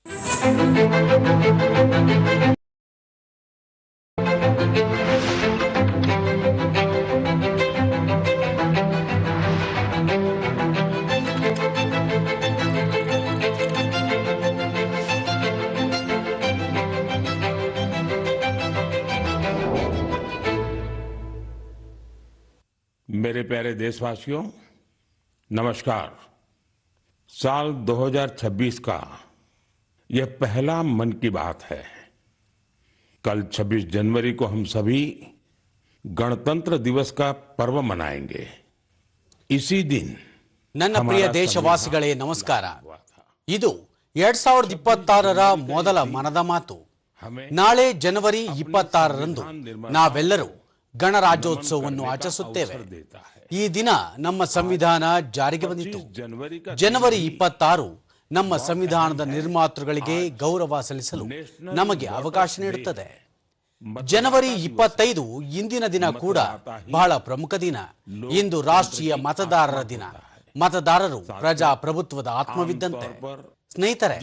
मेरे प्यारे देशवासियों, नमस्कार। साल 2026 का यह पहला मन की बात है। कल 26 जनवरी को हम सभी गणतंत्र दिवस का पर्व मनाएंगे। इसी दिन ನನ್ನ ಪ್ರಿಯ ದೇಶವಾಸಿಗಳೇ ನಮಸ್ಕಾರ। ಇದು 2026ರ ಮೊದಲ ಮನದ ಮಾತು। ನಾಳೆ ಜನವರಿ 26ರಂದು ನಾವೆಲ್ಲರೂ ಗಣರಾಜ್ಯೋತ್ಸವವನ್ನು ಆಚರಿಸುತ್ತೇವೆ। ಈ ದಿನ ನಮ್ಮ ಸಂವಿಧಾನ ಜಾರಿಗೆ ಬಂದಿತು। ಜನವರಿ 26 ನಮ್ಮ ಸಂವಿಧಾನದ ನಿರ್ಮಾತೃಗಳಿಗೆ ಗೌರವ ಸಲ್ಲಿಸಲು ನಮಗೆ ಅವಕಾಶ ನೀಡುತ್ತದೆ। ಜನವರಿ 25 ಇಂದಿನ ದಿನ ಕೂಡ ಬಹಳ ಪ್ರಮುಖ ದಿನ। ಇಂದು ರಾಷ್ಟ್ರೀಯ ಮತದಾರರ ದಿನ। ಮತದಾರರು ಪ್ರಜಾಪ್ರಭುತ್ವದ ಆತ್ಮವಿದ್ದಂತೆ। ಸ್ನೇಹಿತರೆ,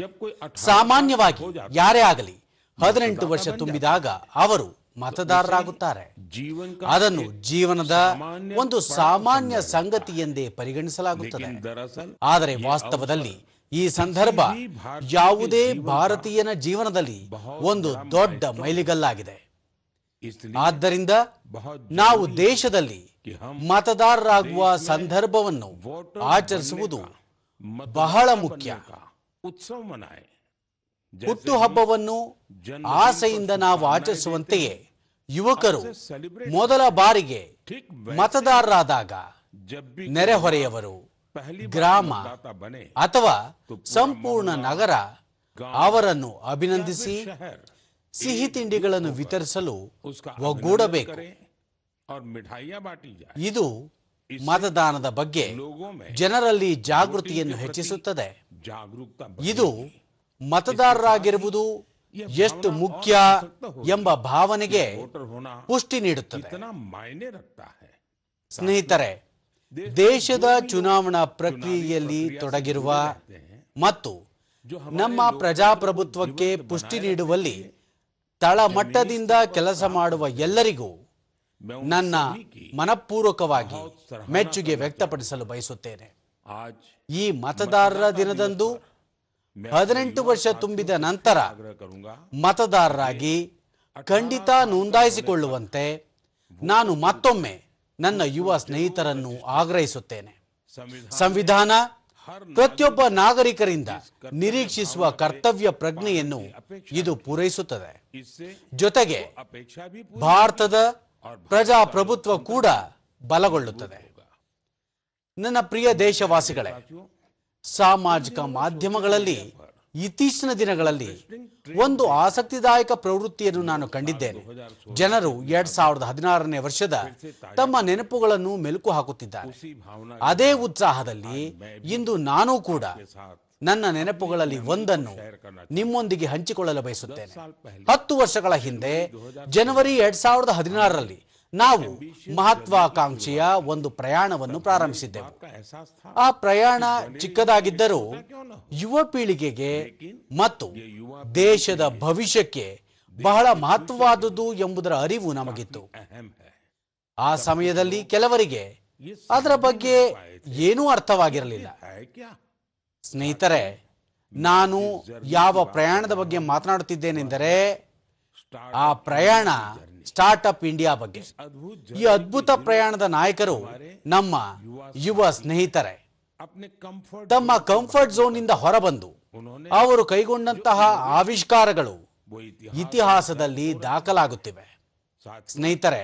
ಸಾಮಾನ್ಯವಾಗಿ ಯಾರೇ ಆಗಲಿ 18 ವರ್ಷ ತುಂಬಿದಾಗ ಅವರು ಮತದಾರರಾಗುತ್ತಾರೆ। ಅದನ್ನು ಜೀವನದ ಒಂದು ಸಾಮಾನ್ಯ ಸಂಗತಿ ಎಂದೇ ಪರಿಗಣಿಸಲಾಗುತ್ತದೆ। ಆದರೆ ವಾಸ್ತವದಲ್ಲಿ ಈ ಸಂದರ್ಭ ಯಾವುದೇ ಭಾರತೀಯನ ಜೀವನದಲ್ಲಿ ಒಂದು ದೊಡ್ಡ ಮೈಲಿಗಲ್ಲಾಗಿದೆ। ಆದ್ದರಿಂದ ನಾವು ದೇಶದಲ್ಲಿ ಮತದಾರರಾಗುವ ಸಂದರ್ಭವನ್ನು ಆಚರಿಸುವುದು ಬಹಳ ಮುಖ್ಯ। ಹುಟ್ಟುಹಬ್ಬವನ್ನು ಆಸೆಯಿಂದ ನಾವು ಆಚರಿಸುವಂತೆಯೇ ಯುವಕರು ಮೊದಲ ಬಾರಿಗೆ ಮತದಾರರಾದಾಗ ನೆರೆಹೊರೆಯವರು, ಗ್ರಾಮ ಅಥವಾ ಸಂಪೂರ್ಣ ನಗರ ಅವರನ್ನು ಅಭಿನಂದಿಸಿ ಸಿಹಿ ತಿಂಡಿಗಳನ್ನು ವಿತರಿಸಲು ಒಗ್ಗೂಡಬೇಕು। ಇದು ಮತದಾನದ ಬಗ್ಗೆ ಜನರಲ್ಲಿ ಜಾಗೃತಿಯನ್ನು ಹೆಚ್ಚಿಸುತ್ತದೆ। ಇದು ಮತದಾರರಾಗಿರುವುದು ಎಷ್ಟು ಮುಖ್ಯ ಎಂಬ ಭಾವನೆಗೆ ಪುಷ್ಟಿ ನೀಡುತ್ತದೆ। ಸ್ನೇಹಿತರೆ, ದೇಶದ ಚುನಾವಣಾ ಪ್ರಕ್ರಿಯೆಯಲ್ಲಿ ತೊಡಗಿರುವ ಮತ್ತು ನಮ್ಮ ಪ್ರಜಾಪ್ರಭುತ್ವಕ್ಕೆ ಪುಷ್ಟಿ ನೀಡುವಲ್ಲಿ ತಳಮಟ್ಟದಿಂದ ಕೆಲಸ ಮಾಡುವ ಎಲ್ಲರಿಗೂ ನನ್ನ ಮನಪೂರ್ವಕವಾಗಿ ಮೆಚ್ಚುಗೆ ವ್ಯಕ್ತಪಡಿಸಲು ಬಯಸುತ್ತೇನೆ। ಈ ಮತದಾರರ ದಿನದಂದು 18 ವರ್ಷ ತುಂಬಿದ ನಂತರ ಮತದಾರರಾಗಿ ಖಂಡಿತ ನೋಂದಾಯಿಸಿಕೊಳ್ಳುವಂತೆ ನಾನು ಮತ್ತೊಮ್ಮೆ ನನ್ನ ಯುವ ಸ್ನೇಹಿತರನ್ನು ಆಗ್ರಹಿಸುತ್ತೇನೆ। ಸಂವಿಧಾನ ಪ್ರತಿಯೊಬ್ಬ ನಾಗರಿಕರಿಂದ ನಿರೀಕ್ಷಿಸುವ ಕರ್ತವ್ಯ ಪ್ರಜ್ಞೆಯನ್ನು ಇದು ಪೂರೈಸುತ್ತದೆ। ಜೊತೆಗೆ ಭಾರತದ ಪ್ರಜಾಪ್ರಭುತ್ವ ಕೂಡ ಬಲಗೊಳ್ಳುತ್ತದೆ। ನನ್ನ ಪ್ರಿಯ ದೇಶವಾಸಿಗಳೇ, ಸಾಮಾಜಿಕ ಮಾಧ್ಯಮಗಳಲ್ಲಿ ಇತ್ತೀಚಿನ ದಿನಗಳಲ್ಲಿ ಒಂದು ಆಸಕ್ತಿದಾಯಕ ಪ್ರವೃತ್ತಿಯನ್ನು ನಾನು ಕಂಡಿದ್ದೇನೆ। ಜನರು 2016ನೇ ವರ್ಷದ ತಮ್ಮ ನೆನಪುಗಳನ್ನು ಮೆಲುಕು ಹಾಕುತ್ತಿದ್ದಾರೆ। ಅದೇ ಉತ್ಸಾಹದಲ್ಲಿ ಇಂದು ನಾನು ಕೂಡ ನನ್ನ ನೆನಪುಗಳಲ್ಲಿ ಒಂದನ್ನು ನಿಮ್ಮೊಂದಿಗೆ ಹಂಚಿಕೊಳ್ಳಲು ಬಯಸುತ್ತೇನೆ। 10 ವರ್ಷಗಳ ಹಿಂದೆ ಜನವರಿ 2016ರಲ್ಲಿ ನಾವು ಮಹತ್ವಾಕಾಂಕ್ಷೆಯ ಒಂದು ಪ್ರಯಾಣವನ್ನು ಪ್ರಾರಂಭಿಸಿದ್ದೆವು। ಆ ಪ್ರಯಾಣ ಚಿಕ್ಕದಾಗಿದ್ದರೂ ಯುವ ಪೀಳಿಗೆಗೆ ಮತ್ತು ದೇಶದ ಭವಿಷ್ಯಕ್ಕೆ ಬಹಳ ಮಹತ್ವವಾದುದು ಎಂಬುದರ ಅರಿವು ನಮಗಿತ್ತು। ಆ ಸಮಯದಲ್ಲಿ ಕೆಲವರಿಗೆ ಅದರ ಬಗ್ಗೆ ಏನೂ ಅರ್ಥವಾಗಿರಲಿಲ್ಲ। ಸ್ನೇಹಿತರೆ, ನಾನು ಯಾವ ಪ್ರಯಾಣದ ಬಗ್ಗೆ ಮಾತನಾಡುತ್ತಿದ್ದೇನೆಂದರೆ ಆ ಪ್ರಯಾಣ ಸ್ಟಾರ್ಟ್ಅಪ್ ಇಂಡಿಯಾ ಬಗ್ಗೆ। ಈ ಅದ್ಭುತ ಪ್ರಯಾಣದ ನಾಯಕರು ನಮ್ಮ ಯುವ ಸ್ನೇಹಿತರೆ। ತಮ್ಮ ಕಂಫರ್ಟ್ ಝೋನ್ ನಿಂದ ಹೊರಬಂದು ಅವರು ಕೈಗೊಂಡಂತಹ ಆವಿಷ್ಕಾರಗಳು ಇತಿಹಾಸದಲ್ಲಿ ದಾಖಲಾಗುತ್ತಿವೆ। ಸ್ನೇಹಿತರೆ,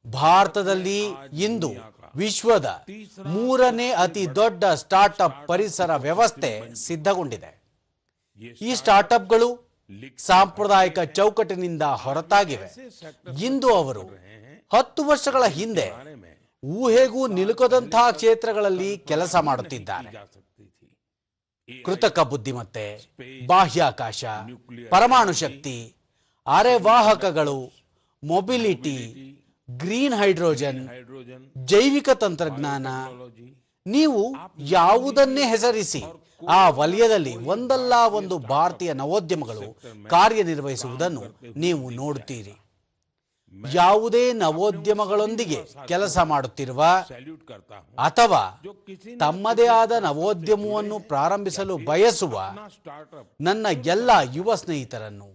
ಭಾರತದಲ್ಲಿ ಇಂದು ವಿಶ್ವದ 3ನೇ ಅತಿ ದೊಡ್ಡ ಸ್ಟಾರ್ಟ್ಅಪ್ ಪರಿಸರ ವ್ಯವಸ್ಥೆ ಸಿದ್ಧಗೊಂಡಿದೆ। ಈ ಸ್ಟಾರ್ಟ್ಅಪ್ಗಳು ಸಾಂಪ್ರದಾಯಿಕ ಚೌಕಟ್ಟಿನಿಂದ ಹೊರತಾಗಿವೆ। ಇಂದು ಅವರು 10 ವರ್ಷಗಳ ಹಿಂದೆ ಊಹೆಗೂ ನಿಲುಕದಂತಹ ಕ್ಷೇತ್ರಗಳಲ್ಲಿ ಕೆಲಸ ಮಾಡುತ್ತಿದ್ದಾರೆ। ಕೃತಕ ಬುದ್ಧಿಮತ್ತೆ, ಬಾಹ್ಯಾಕಾಶ, ಪರಮಾಣು ಶಕ್ತಿ, ಅರೆವಾಹಕಗಳು, ಮೊಬಿಲಿಟಿ, ಗ್ರೀನ್ ಹೈಡ್ರೋಜನ್, ಜೈವಿಕ ತಂತ್ರಜ್ಞಾನ, ನೀವು ಯಾವುದನ್ನೇ ಹೆಸರಿಸಿ ಆ ವಲಯದಲ್ಲಿ ಒಂದಲ್ಲ ಒಂದು ಭಾರತೀಯ ನವೋದ್ಯಮಗಳು ಕಾರ್ಯನಿರ್ವಹಿಸುವುದನ್ನು ನೀವು ನೋಡುತ್ತೀರಿ. ಯಾವುದೇ ನವೋದ್ಯಮಗಳೊಂದಿಗೆ ಕೆಲಸ ಮಾಡುತ್ತಿರುವ ಅಥವಾ ತಮ್ಮದೇ ಆದ ನವೋದ್ಯಮವನ್ನು ಪ್ರಾರಂಭಿಸಲು ಬಯಸುವ ನನ್ನ ಎಲ್ಲ ಯುವ ಸ್ನೇಹಿತರನ್ನು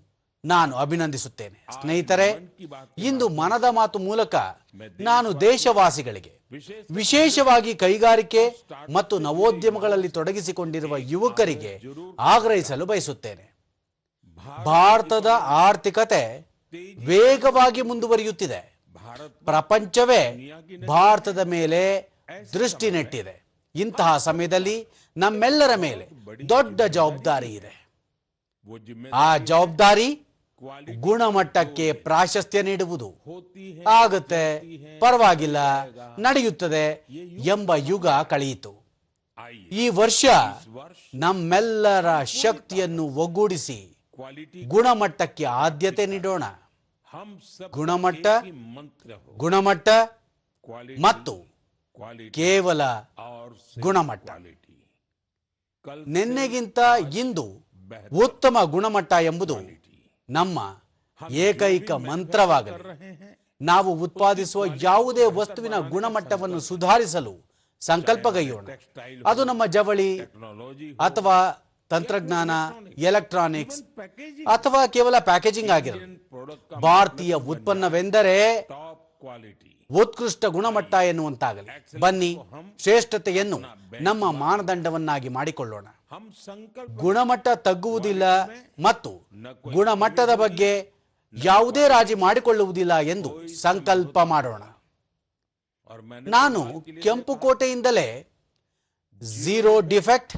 ನಾನು ಅಭಿನಂದಿಸುತ್ತೇನೆ. ಸ್ನೇಹಿತರೆ, ಇಂದು ಮನದ ಮಾತು ಮೂಲಕ ನಾನು ದೇಶವಾಸಿಗಳಿಗೆ, ವಿಶೇಷವಾಗಿ ಕೈಗಾರಿಕೆ ಮತ್ತು ನವೋದ್ಯಮಗಳಲ್ಲಿ ತೊಡಗಿಸಿಕೊಂಡಿರುವ ಯುವಕರಿಗೆ ಆಗ್ರಹಿಸಲು ಬಯಸುತ್ತೇನೆ. ಭಾರತದ ಆರ್ಥಿಕತೆ ವೇಗವಾಗಿ ಮುಂದುವರಿಯುತ್ತಿದೆ. ಪ್ರಪಂಚವೇ ಭಾರತದ ಮೇಲೆ ದೃಷ್ಟಿ ನೆಟ್ಟಿದೆ. ಇಂತಹ ಸಮಯದಲ್ಲಿ ನಮ್ಮೆಲ್ಲರ ಮೇಲೆ ದೊಡ್ಡ ಜವಾಬ್ದಾರಿ ಇದೆ. ಆ ಜವಾಬ್ದಾರಿ ಗುಣಮಟ್ಟಕ್ಕೆ ಪ್ರಾಶಸ್ತ್ಯ ನೀಡುವುದು. ಆಗುತ್ತೆ, ಪರವಾಗಿಲ್ಲ, ನಡೆಯುತ್ತದೆ ಎಂಬ ಯುಗ ಕಳೆಯಿತು. ಈ ವರ್ಷ ನಮ್ಮೆಲ್ಲರ ಶಕ್ತಿಯನ್ನು ಒಗ್ಗೂಡಿಸಿ ಗುಣಮಟ್ಟಕ್ಕೆ ಆದ್ಯತೆ ನೀಡೋಣ. ಗುಣಮಟ್ಟ ಮತ್ತು ಕೇವಲ ಗುಣಮಟ್ಟ. ನಿನ್ನೆಗಿಂತ ಇಂದು ಉತ್ತಮ ಗುಣಮಟ್ಟ ಎಂಬುದು ನಮ್ಮ ಏಕೈಕ ಮಂತ್ರವಾಗಲಿ. ನಾವು ಉತ್ಪಾದಿಸುವ ಯಾವುದೇ ವಸ್ತುವಿನ ಗುಣಮಟ್ಟವನ್ನು ಸುಧಾರಿಸಲು ಸಂಕಲ್ಪಗೈಯೋಣ. ಅದು ನಮ್ಮ ಜವಳಿ ಅಥವಾ ತಂತ್ರಜ್ಞಾನ, ಎಲೆಕ್ಟ್ರಾನಿಕ್ಸ್ ಅಥವಾ ಕೇವಲ ಪ್ಯಾಕೇಜಿಂಗ್ ಆಗಿರಲಿ. ಭಾರತೀಯ ಉತ್ಪನ್ನವೆಂದರೆ ಉತ್ಕೃಷ್ಟ ಗುಣಮಟ್ಟ ಎನ್ನುವಂತಾಗಲಿ. ಬನ್ನಿ, ಶ್ರೇಷ್ಠತೆಯನ್ನು ನಮ್ಮ ಮಾನದಂಡವನ್ನಾಗಿ ಮಾಡಿಕೊಳ್ಳೋಣ. ಗುಣಮಟ್ಟ ತಗ್ಗುವುದಿಲ್ಲ ಮತ್ತು ಗುಣಮಟ್ಟದ ಬಗ್ಗೆ ಯಾವುದೇ ರಾಜಿ ಮಾಡಿಕೊಳ್ಳುವುದಿಲ್ಲ ಎಂದು ಸಂಕಲ್ಪ ಮಾಡೋಣ. ನಾನು ಕೆಂಪುಕೋಟೆಯಿಂದಲೇ ಝೀರೋ ಡಿಫೆಕ್ಟ್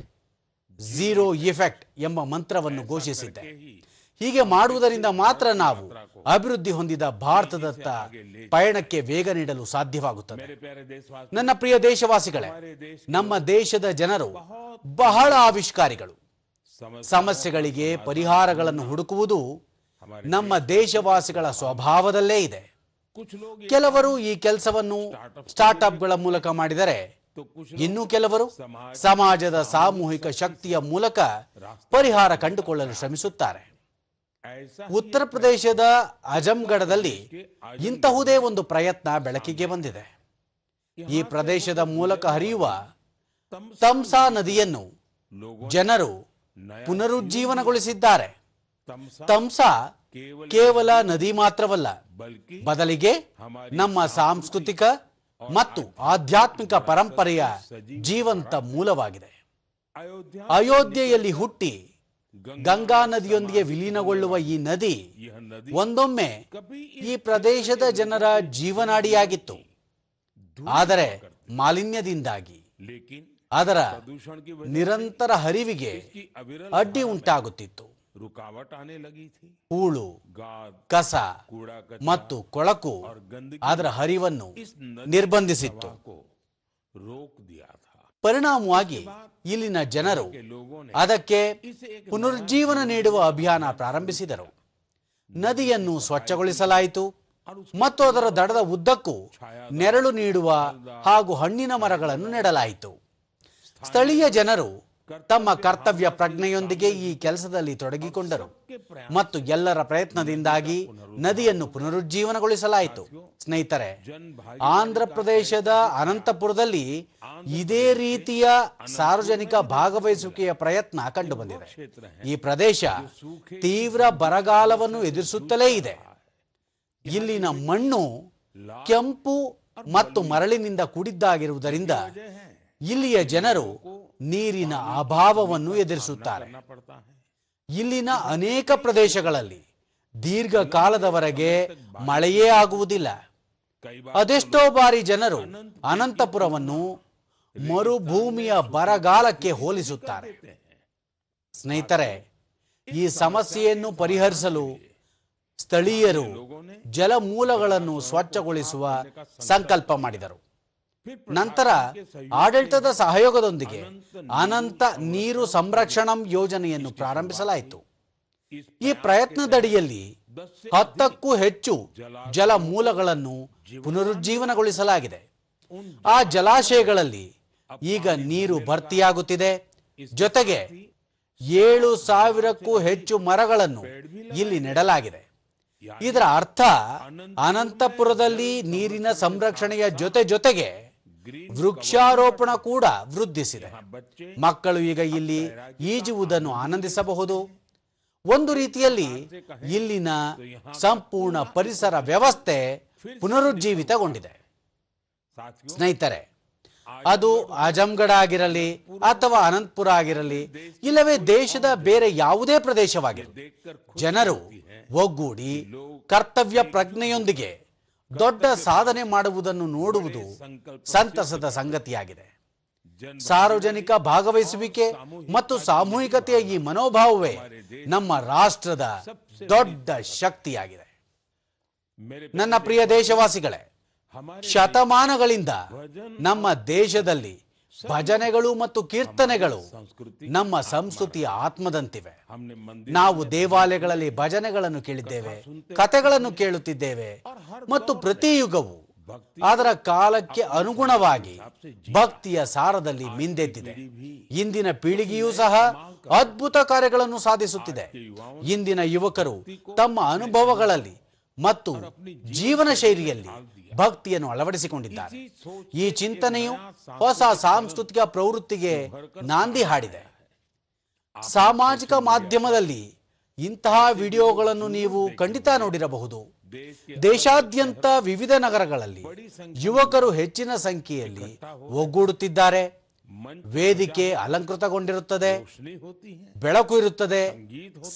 ಝೀರೋ ಇಫೆಕ್ಟ್ ಎಂಬ ಮಂತ್ರವನ್ನು ಘೋಷಿಸಿದ್ದೆ. ಹೀಗೆ ಮಾಡುವುದರಿಂದ ಮಾತ್ರ ನಾವು ಅಭಿವೃದ್ಧಿ ಹೊಂದಿದ ಭಾರತದತ್ತ ಪಯಣಕ್ಕೆ ವೇಗ ನೀಡಲು ಸಾಧ್ಯವಾಗುತ್ತದೆ. ನನ್ನ ಪ್ರಿಯ ದೇಶವಾಸಿಗಳೇ, ನಮ್ಮ ದೇಶದ ಜನರು ಬಹಳ ಆವಿಷ್ಕಾರಿಗಳು. ಸಮಸ್ಯೆಗಳಿಗೆ ಪರಿಹಾರಗಳನ್ನು ಹುಡುಕುವುದು ನಮ್ಮ ದೇಶವಾಸಿಗಳ ಸ್ವಭಾವದಲ್ಲೇ ಇದೆ. ಕೆಲವರು ಈ ಕೆಲಸವನ್ನು ಸ್ಟಾರ್ಟ್ಅಪ್ಗಳ ಮೂಲಕ ಮಾಡಿದರೆ, ಇನ್ನು ಕೆಲವರು ಸಮಾಜದ ಸಾಮೂಹಿಕ ಶಕ್ತಿಯ ಮೂಲಕ ಪರಿಹಾರ ಕಂಡುಕೊಳ್ಳಲು ಶ್ರಮಿಸುತ್ತಾರೆ. ಉತ್ತರ ಪ್ರದೇಶದ ಅಜಂಗಢದಲ್ಲಿ ಇಂತಹುದೇ ಒಂದು ಪ್ರಯತ್ನ ಬೆಳಕಿಗೆ ಬಂದಿದೆ. ಈ ಪ್ರದೇಶದ ಮೂಲಕ ಹರಿಯುವ ತಮ್ಸಾ ನದಿಯನ್ನು ಜನರು ಪುನರುಜ್ಜೀವನಗೊಳಿಸಿದ್ದಾರೆ. ತಮ್ಸಾ ಕೇವಲ ನದಿ ಮಾತ್ರವಲ್ಲ, ಬದಲಿಗೆ ನಮ್ಮ ಸಾಂಸ್ಕೃತಿಕ ಮತ್ತು ಆಧ್ಯಾತ್ಮಿಕ ಪರಂಪರೆಯ ಜೀವಂತ ಮೂಲವಾಗಿದೆ. ಅಯೋಧ್ಯೆಯಲ್ಲಿ ಹುಟ್ಟಿ ಗಂಗಾ ನದಿಯೊಂದಿಗೆ ವಿಲೀನಗೊಳ್ಳುವ ಈ ನದಿ ಒಂದೊಮ್ಮೆ ಈ ಪ್ರದೇಶದ ಜನರ ಜೀವನಾಡಿಯಾಗಿತ್ತು. ಆದರೆ ಮಾಲಿನ್ಯದಿಂದಾಗಿ ಅದರ ನಿರಂತರ ಹರಿವಿಗೆ ಅಡ್ಡಿ ಉಂಟಾಗುತ್ತಿತ್ತು. ಹೂಳು, ಕಸ ಮತ್ತು ಕೊಳಕು ಅದರ ಹರಿವನ್ನು ನಿರ್ಬಂಧಿಸಿತ್ತು. ಪರಿಣಾಮವಾಗಿ ಇಲ್ಲಿನ ಜನರು ಅದಕ್ಕೆ ಪುನರುಜ್ಜೀವನ ನೀಡುವ ಅಭಿಯಾನ ಪ್ರಾರಂಭಿಸಿದರು. ನದಿಯನ್ನು ಸ್ವಚ್ಛಗೊಳಿಸಲಾಯಿತು ಮತ್ತು ಅದರ ದಡದ ಉದ್ದಕ್ಕೂ ನೆರಳು ನೀಡುವ ಹಾಗೂ ಹಣ್ಣಿನ ಮರಗಳನ್ನು ನೆಡಲಾಯಿತು. ಸ್ಥಳೀಯ ಜನರು ತಮ್ಮ ಕರ್ತವ್ಯ ಪ್ರಜ್ಞೆಯೊಂದಿಗೆ ಈ ಕೆಲಸದಲ್ಲಿ ತೊಡಗಿಕೊಂಡರು ಮತ್ತು ಎಲ್ಲರ ಪ್ರಯತ್ನದಿಂದಾಗಿ ನದಿಯನ್ನು ಪುನರುಜ್ಜೀವನಗೊಳಿಸಲಾಯಿತು. ಸ್ನೇಹಿತರೆ, ಆಂಧ್ರ ಪ್ರದೇಶದ ಅನಂತಪುರದಲ್ಲಿ ಇದೇ ರೀತಿಯ ಸಾರ್ವಜನಿಕ ಭಾಗವಹಿಸುವಿಕೆಯ ಪ್ರಯತ್ನ ಕಂಡುಬಂದಿದೆ. ಈ ಪ್ರದೇಶ ತೀವ್ರ ಬರಗಾಲವನ್ನು ಎದುರಿಸುತ್ತಲೇ ಇದೆ. ಇಲ್ಲಿನ ಮಣ್ಣು ಕೆಂಪು ಮತ್ತು ಮರಳಿನಿಂದ ಕೂಡಿದ್ದಾಗಿರುವುದರಿಂದ ಇಲ್ಲಿಯ ಜನರು ನೀರಿನ ಅಭಾವವನ್ನು ಎದುರಿಸುತ್ತಾರೆ. ಇಲ್ಲಿನ ಅನೇಕ ಪ್ರದೇಶಗಳಲ್ಲಿ ದೀರ್ಘಕಾಲದವರೆಗೆ ಮಳೆಯೇ ಆಗುವುದಿಲ್ಲ. ಅದೆಷ್ಟೋ ಬಾರಿ ಜನರು ಅನಂತಪುರವನ್ನು ಮರುಭೂಮಿಯ ಬರಗಾಲಕ್ಕೆ ಹೋಲಿಸುತ್ತಾರೆ. ಸ್ನೇಹಿತರೆ, ಈ ಸಮಸ್ಯೆಯನ್ನು ಪರಿಹರಿಸಲು ಸ್ಥಳೀಯರು ಜಲಮೂಲಗಳನ್ನು ಸ್ವಚ್ಛಗೊಳಿಸುವ ಸಂಕಲ್ಪ ಮಾಡಿದರು. ನಂತರ ಆಡಳಿತದ ಸಹಯೋಗದೊಂದಿಗೆ ಅನಂತ ನೀರು ಸಂರಕ್ಷಣಂ ಯೋಜನೆಯನ್ನು ಪ್ರಾರಂಭಿಸಲಾಯಿತು. ಈ ಪ್ರಯತ್ನದಡಿಯಲ್ಲಿ 10ಕ್ಕೂ ಹೆಚ್ಚು ಜಲಮೂಲಗಳನ್ನು ಪುನರುಜ್ಜೀವನಗೊಳಿಸಲಾಗಿದೆ. ಆ ಜಲಾಶಯಗಳಲ್ಲಿ ಈಗ ನೀರು ಭರ್ತಿಯಾಗುತ್ತಿದೆ ಜೊತೆಗೆ 7,000ಕ್ಕೂ ಹೆಚ್ಚು ಮರಗಳನ್ನು ಇಲ್ಲಿ ನೆಡಲಾಗಿದೆ. ಇದರ ಅರ್ಥ ಅನಂತಪುರದಲ್ಲಿ ನೀರಿನ ಸಂರಕ್ಷಣೆಯ ಜೊತೆಗೆ ವೃಕ್ಷಾರೋಪಣ ಕೂಡ ವೃದ್ಧಿಸಿದೆ. ಮಕ್ಕಳು ಈಗ ಇಲ್ಲಿ ಈಜುವುದನ್ನು ಆನಂದಿಸಬಹುದು. ಒಂದು ರೀತಿಯಲ್ಲಿ ಇಲ್ಲಿನ ಸಂಪೂರ್ಣ ಪರಿಸರ ವ್ಯವಸ್ಥೆ ಪುನರುಜ್ಜೀವಿತಗೊಂಡಿದೆ. ಸ್ನೇಹಿತರೆ, ಅದು ಆಜಂಗಢ ಆಗಿರಲಿ ಅಥವಾ ಅನಂತಪುರ ಆಗಿರಲಿ, ಇಲ್ಲವೇ ದೇಶದ ಬೇರೆ ಯಾವುದೇ ಪ್ರದೇಶವಾಗಿರಲಿ, ಜನರು ಒಗ್ಗೂಡಿ ಕರ್ತವ್ಯ ಪ್ರಜ್ಞೆಯೊಂದಿಗೆ ದೊಡ್ಡ ಸಾಧನೆ ಮಾಡುವುದನ್ನು ನೋಡುವುದು ಸಂತಸದ ಸಂಗತಿಯಾಗಿದೆ. ಸಾರ್ವಜನಿಕ ಭಾಗವಹಿಸುವಿಕೆ ಮತ್ತು ಸಾಮೂಹಿಕತೆಯ ಈ ಮನೋಭಾವವೇ ನಮ್ಮ ರಾಷ್ಟ್ರದ ದೊಡ್ಡ ಶಕ್ತಿಯಾಗಿದೆ. ನನ್ನ ಪ್ರಿಯ ದೇಶವಾಸಿಗಳೇ, ಶತಮಾನಗಳಿಂದ ನಮ್ಮ ದೇಶದಲ್ಲಿ ಭಜನೆಗಳು ಮತ್ತು ಕೀರ್ತನೆಗಳು ನಮ್ಮ ಸಂಸ್ಕೃತಿಯ ಆತ್ಮದಂತಿವೆ. ನಾವು ದೇವಾಲಯಗಳಲ್ಲಿ ಭಜನೆಗಳನ್ನು ಕೇಳಿದ್ದೇವೆ, ಕಥೆಗಳನ್ನು ಕೇಳುತ್ತಿದ್ದೇವೆ ಮತ್ತು ಪ್ರತಿ ಯುಗವು ಅದರ ಕಾಲಕ್ಕೆ ಅನುಗುಣವಾಗಿ ಭಕ್ತಿಯ ಸಾರದಲ್ಲಿ ಮಿಂದೆದ್ದಿದೆ. ಇಂದಿನ ಪೀಳಿಗೆಯೂ ಸಹ ಅದ್ಭುತ ಕಾರ್ಯಗಳನ್ನು ಸಾಧಿಸುತ್ತಿದೆ. ಇಂದಿನ ಯುವಕರು ತಮ್ಮ ಅನುಭವಗಳಲ್ಲಿ ಮತ್ತು ಜೀವನ ಶೈಲಿಯಲ್ಲಿ ಭಕ್ತಿಯನ್ನು ಅಳವಡಿಸಿಕೊಂಡಿದ್ದಾರೆ. ಈ ಚಿಂತನೆಯು ಹೊಸ ಸಾಂಸ್ಕೃತಿಕ ಪ್ರವೃತ್ತಿಗೆ ನಾಂದಿ ಹಾಡಿದೆ. ಸಾಮಾಜಿಕ ಮಾಧ್ಯಮದಲ್ಲಿ ಇಂತಹ ವಿಡಿಯೋಗಳನ್ನು ನೀವು ಖಂಡಿತ ನೋಡಿರಬಹುದು. ದೇಶಾದ್ಯಂತ ವಿವಿಧ ನಗರಗಳಲ್ಲಿ ಯುವಕರು ಹೆಚ್ಚಿನ ಸಂಖ್ಯೆಯಲ್ಲಿ ಒಗ್ಗೂಡುತ್ತಿದ್ದಾರೆ. ವೇದಿಕೆ ಅಲಂಕೃತಗೊಂಡಿರುತ್ತದೆ, ಬೆಳಕು ಇರುತ್ತದೆ,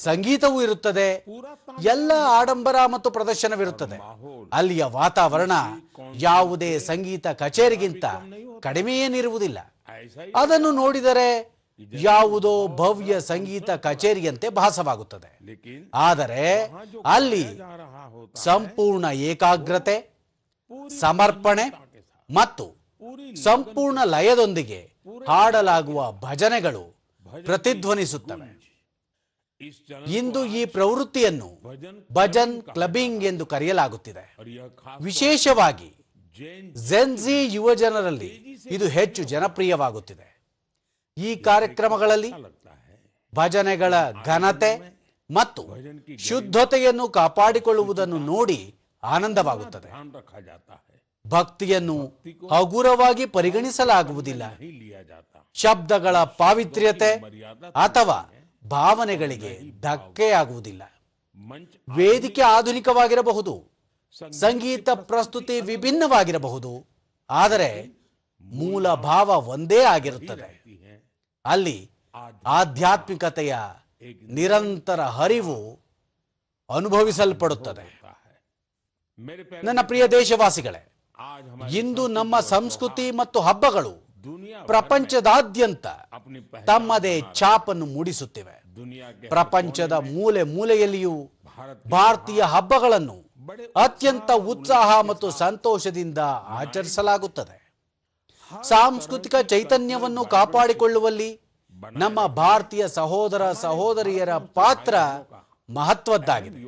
ಸಂಗೀತವೂ ಇರುತ್ತದೆ, ಎಲ್ಲ ಆಡಂಬರ ಮತ್ತು ಪ್ರದರ್ಶನವಿರುತ್ತದೆ. ಅಲ್ಲಿಯ ವಾತಾವರಣ ಯಾವುದೇ ಸಂಗೀತ ಕಚೇರಿಗಿಂತ ಕಡಿಮೆಯೇನಿರುವುದಿಲ್ಲ. ಅದನ್ನು ನೋಡಿದರೆ ಯಾವುದೋ ಭವ್ಯ ಸಂಗೀತ ಕಚೇರಿಯಂತೆ ಭಾಸವಾಗುತ್ತದೆ. ಆದರೆ ಅಲ್ಲಿ ಸಂಪೂರ್ಣ ಏಕಾಗ್ರತೆ, ಸಮರ್ಪಣೆ ಮತ್ತು ಸಂಪೂರ್ಣ ಲಯದೊಂದಿಗೆ ಹಾಡಲಾಗುವ ಭಜನೆಗಳು ಪ್ರತಿಧ್ವನಿಸುತ್ತವೆ. ಇಂದು ಈ ಪ್ರವೃತ್ತಿಯನ್ನು ಭಜನ್ ಕ್ಲಬ್ಬಿಂಗ್ ಎಂದು ಕರೆಯಲಾಗುತ್ತಿದೆ. ವಿಶೇಷವಾಗಿ ಜೆನ್ಜಿ ಯುವ ಜನರಲ್ಲಿ ಇದು ಹೆಚ್ಚು ಜನಪ್ರಿಯವಾಗುತ್ತಿದೆ. ಈ ಕಾರ್ಯಕ್ರಮಗಳಲ್ಲಿ ಭಜನೆಗಳ ಘನತೆ ಮತ್ತು ಶುದ್ಧತೆಯನ್ನು ಕಾಪಾಡಿಕೊಳ್ಳುವುದನ್ನು ನೋಡಿ ಆನಂದವಾಗುತ್ತದೆ. ಭಕ್ತಿಯನ್ನು ಹಗುರವಾಗಿ ಪರಿಗಣಿಸಲಾಗುವುದಿಲ್ಲ. ಶಬ್ದಗಳ ಪಾವಿತ್ರ್ಯತೆ ಅಥವಾ ಭಾವನೆಗಳಿಗೆ ಧಕ್ಕೆಯಾಗುವುದಿಲ್ಲ. ವೇದಿಕೆ ಆಧುನಿಕವಾಗಿರಬಹುದು, ಸಂಗೀತ ಪ್ರಸ್ತುತಿ ವಿಭಿನ್ನವಾಗಿರಬಹುದು, ಆದರೆ ಮೂಲ ಭಾವ ಒಂದೇ ಆಗಿರುತ್ತದೆ. ಅಲ್ಲಿ ಆಧ್ಯಾತ್ಮಿಕತೆಯ ನಿರಂತರ ಹರಿವು ಅನುಭವಿಸಲ್ಪಡುತ್ತದೆ. ನನ್ನ ಪ್ರಿಯ ದೇಶವಾಸಿಗಳೇ, ಇಂದು ನಮ್ಮ ಸಂಸ್ಕೃತಿ ಮತ್ತು ಹಬ್ಬಗಳು ಪ್ರಪಂಚದಾದ್ಯಂತ ತಮ್ಮದೇ ಛಾಪನ್ನು ಮೂಡಿಸುತ್ತಿವೆ. ಪ್ರಪಂಚದ ಮೂಲೆ ಮೂಲೆಯಲ್ಲಿಯೂ ಭಾರತೀಯ ಹಬ್ಬಗಳನ್ನು ಅತ್ಯಂತ ಉತ್ಸಾಹ ಮತ್ತು ಸಂತೋಷದಿಂದ ಆಚರಿಸಲಾಗುತ್ತದೆ. ಸಾಂಸ್ಕೃತಿಕ ಚೈತನ್ಯವನ್ನು ಕಾಪಾಡಿಕೊಳ್ಳುವಲ್ಲಿ ನಮ್ಮ ಭಾರತೀಯ ಸಹೋದರ ಸಹೋದರಿಯರ ಪಾತ್ರ ಮಹತ್ವದ್ದಾಗಿದೆ.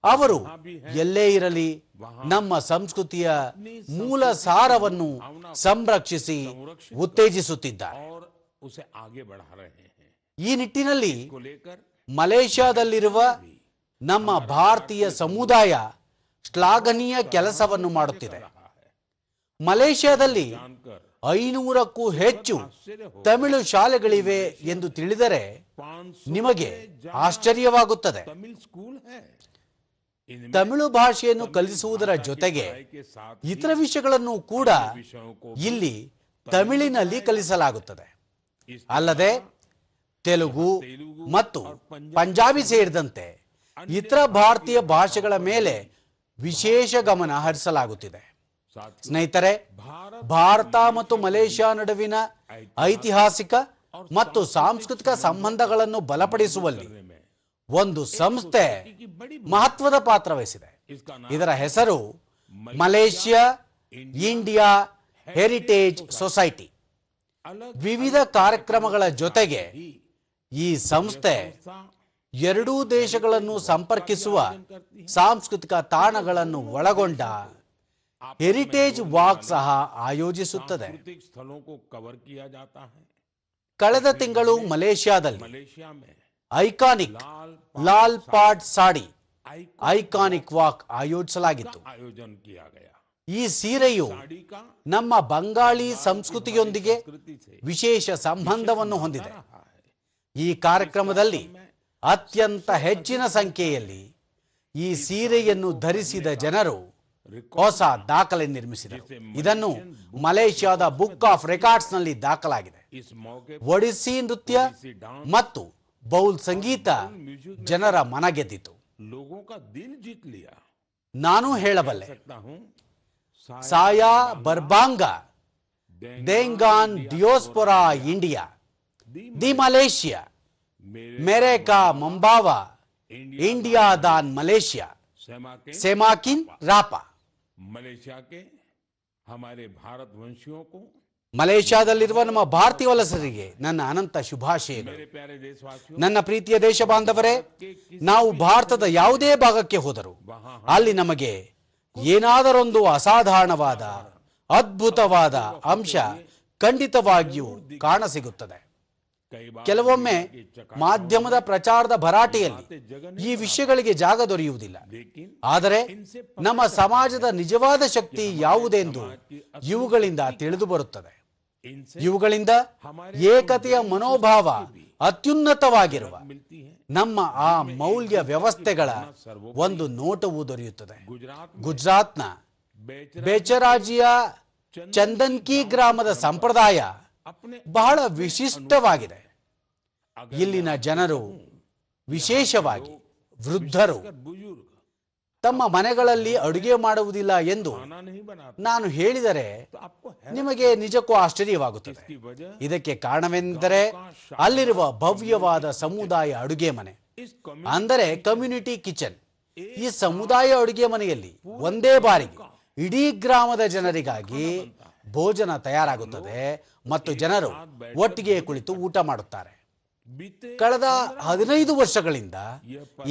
ಅವರು ಎಲ್ಲೇ ಇರಲಿ ನಮ್ಮ ಸಂಸ್ಕೃತಿಯ ಮೂಲ ಸಾರವನ್ನು ಸಂರಕ್ಷಿಸಿ ಉತ್ತೇಜಿಸುತ್ತಿದ್ದಾರೆ. ಈ ನಿಟ್ಟಿನಲ್ಲಿ ಮಲೇಷ್ಯಾದಲ್ಲಿರುವ ನಮ್ಮ ಭಾರತೀಯ ಸಮುದಾಯ ಶ್ಲಾಘನೀಯ ಕೆಲಸವನ್ನು ಮಾಡುತ್ತಿದೆ. ಮಲೇಷ್ಯಾದಲ್ಲಿ 500ಕ್ಕೂ ಹೆಚ್ಚು ತಮಿಳು ಶಾಲೆಗಳಿವೆ ಎಂದು ತಿಳಿದರೆ ನಿಮಗೆ ಆಶ್ಚರ್ಯವಾಗುತ್ತದೆ. ತಮಿಳು ಭಾಷೆಯನ್ನು ಕಲಿಸುವುದರ ಜೊತೆಗೆ ಇತರ ವಿಷಯಗಳನ್ನು ಕೂಡ ಇಲ್ಲಿ ತಮಿಳಿನಲ್ಲಿ ಕಲಿಸಲಾಗುತ್ತದೆ. ಅಲ್ಲದೆ ತೆಲುಗು ಮತ್ತು ಪಂಜಾಬಿ ಸೇರಿದಂತೆ ಇತರ ಭಾರತೀಯ ಭಾಷೆಗಳ ಮೇಲೆ ವಿಶೇಷ ಗಮನ ಹರಿಸಲಾಗುತ್ತಿದೆ. ಸ್ನೇಹಿತರೆ, ಭಾರತ ಮತ್ತು ಮಲೇಷ್ಯಾ ನಡುವಿನ ಐತಿಹಾಸಿಕ ಮತ್ತು ಸಾಂಸ್ಕೃತಿಕ ಸಂಬಂಧಗಳನ್ನು ಬಲಪಡಿಸುವಲ್ಲಿ ಒಂದು ಸಂಸ್ಥೆ ಮಹತ್ವದ ಪಾತ್ರ ವಹಿಸಿದೆ. ಇದರ ಹೆಸರು ಮಲೇಷ್ಯಾ ಇಂಡಿಯಾ ಹೆರಿಟೇಜ್ ಸೊಸೈಟಿ. ವಿವಿಧ ಕಾರ್ಯಕ್ರಮಗಳ ಜೊತೆಗೆ ಈ ಸಂಸ್ಥೆ ಎರಡೂ ದೇಶಗಳನ್ನು ಸಂಪರ್ಕಿಸುವ ಸಾಂಸ್ಕೃತಿಕ ತಾಣಗಳನ್ನು ಒಳಗೊಂಡ ಹೆರಿಟೇಜ್ ವಾಕ್ ಸಹ ಆಯೋಜಿಸುತ್ತದೆ. ಕಳೆದ ತಿಂಗಳು ಮಲೇಷ್ಯಾದಲ್ಲಿ मलेशिया में iconic Lal pot sari iconic walk ಆಯೋಜಿಸಲಾಗಿತ್ತು. आयोजन किया गया। ಈ ಸೀರೆಯು साड़ी का ನಮ್ಮ ಬಂಗಾಳಿ ಸಂಸ್ಕೃತಿಯೊಂದಿಗೆ ವಿಶೇಷ ಸಂಬಂಧವನ್ನು ಹೊಂದಿದೆ. ಈ ಕಾರ್ಯಕ್ರಮದಲ್ಲಿ ಅತ್ಯಂತ ಹೆಚ್ಚಿನ ಸಂಖ್ಯೆಯಲ್ಲಿ ಈ ಸೀರೆಯನ್ನು ಧರಿಸಿದ ಜನರು ಹೊಸ ದಾಖಲೆ ನಿರ್ಮಿಸಿದರು. ಇದನ್ನು ಮಲೇಷ್ಯಾದ ಬುಕ್ ಆಫ್ ರೆಕಾರ್ಡ್ಸ್ ನಲ್ಲಿ ದಾಖಲಾಗಿದೆ. इस मौके ಒಡಿಸ್ಸಿ ನೃತ್ಯ ಮತ್ತು ಬೌಲ್ ಸಂಗೀತ ಜನರ ಮನಗೆದ್ದಿತು. लोगों का दिल जीत लिया। ನಾನು ಹೇಳಬಲ್ಲೆ, सकता हूं ಸಾಯಾ ಬರ್ಬಾಂಗ ದೇಂಗಾನ್ ಡಿಯೋಸ್ಪೊರಾ ಇಂಡಿಯಾ ದಿ ಮಲೇಷಿಯಾ ಮೇರೆ ಕಾ ಮಂಬಾವಾ ಇಂಡಿಯಾ ದಾನ್ ಮಲೇಷಿಯಾ सेमा के ಸೆಮಾಕಿನ್ ರಾಪಾ. मलेशिया के हमारे भारतवंशियों को, ಮಲೇಷ್ಯಾದಲ್ಲಿರುವ ನಮ್ಮ ಭಾರತೀಯ ವಲಸಿಗರಿಗೆ ನನ್ನ ಅನಂತ ಶುಭಾಶಯಗಳು. मेरे प्यारे देशवासियों, ನನ್ನ ಪ್ರೀತಿಯ ದೇಶ ಬಾಂಧವರೇ, ನಾವು ಭಾರತದ ಯಾವುದೇ ಭಾಗಕ್ಕೆ ಹೋದರೂ ಅಲ್ಲಿ ನಮಗೆ ಏನಾದರೊಂದು ಅಸಾಧಾರಣವಾದ ಅದ್ಭುತವಾದ ಅಂಶ ಖಂಡಿತವಾಗಿಯೂ ಕಾಣಸಿಗುತ್ತದೆ. कई बार ಕೆಲವೊಮ್ಮೆ ಮಾಧ್ಯಮದ ಪ್ರಚಾರದ ಭರಾಟೆಯಲ್ಲಿ ಈ ವಿಷಯಗಳಿಗೆ ಜಾಗ ದೊರೆಯುವುದಿಲ್ಲ. लेकिन ಆದರೆ ನಮ್ಮ ಸಮಾಜದ ನಿಜವಾದ ಶಕ್ತಿ ಯಾವುದೆಂದು ಇವುಗಳಿಂದ ತಿಳಿದು ಬರುತ್ತದೆ. इनसे ಇವುಗಳಿಂದ ಏಕತೆಯ ಮನೋಭಾವ ಅತ್ಯುನ್ನತವಾಗಿರುವ मिलती है। ನಮ್ಮ ಆ ಮೌಲ್ಯ ವ್ಯವಸ್ಥೆಗಳ ಒಂದು ನೋಟವು ದೊರೆಯುತ್ತದೆ. गुजरात ಗುಜರಾತ್ನ बेचरा ಬೇಚರಾಜಿಯ ಚಂದನ್ಕಿ ಗ್ರಾಮದ ಸಂಪ್ರದಾಯ अपने ಬಹಳ ವಿಶಿಷ್ಟವಾಗಿದೆ. ಇಲ್ಲಿನ ಜನರು, ವಿಶೇಷವಾಗಿ ವೃದ್ಧರು, बुजुर्ग ತಮ್ಮ ಮನೆಗಳಲ್ಲಿ ಅಡುಗೆ ಮಾಡುವುದಿಲ್ಲ ಎಂದು खाना नहीं बनाते, ನಾನು ಹೇಳಿದರೆ तो आपको है ನಿಮಗೆ ನಿಜಕ್ಕೂ ಆಶ್ಚರ್ಯವಾಗುತ್ತದೆ. इसकी वजह ಇದಕ್ಕೆ ಕಾರಣವೆಂದರೆ ಅಲ್ಲಿರುವ ಭವ್ಯವಾದ ಸಮುದಾಯ ಅಡುಗೆ ಮನೆ, इस ಅಂದರೆ ಕಮ್ಯುನಿಟಿ ಕಿಚನ್. ಈ ಸಮುದಾಯ ಅಡುಗೆ ಮನೆಯಲ್ಲಿ ಒಂದೇ ಬಾರಿಗೆ ಇಡೀ ಗ್ರಾಮದ ಜನರಿಗಾಗಿ ಭೋಜನ ತಯಾರಾಗುತ್ತದೆ ಮತ್ತು ಜನರು ಒಟ್ಟಿಗೆ ಕುಳಿತು ಊಟ ಮಾಡುತ್ತಾರೆ. बीते ಕಳೆದ 15 ವರ್ಷಗಳಿಂದ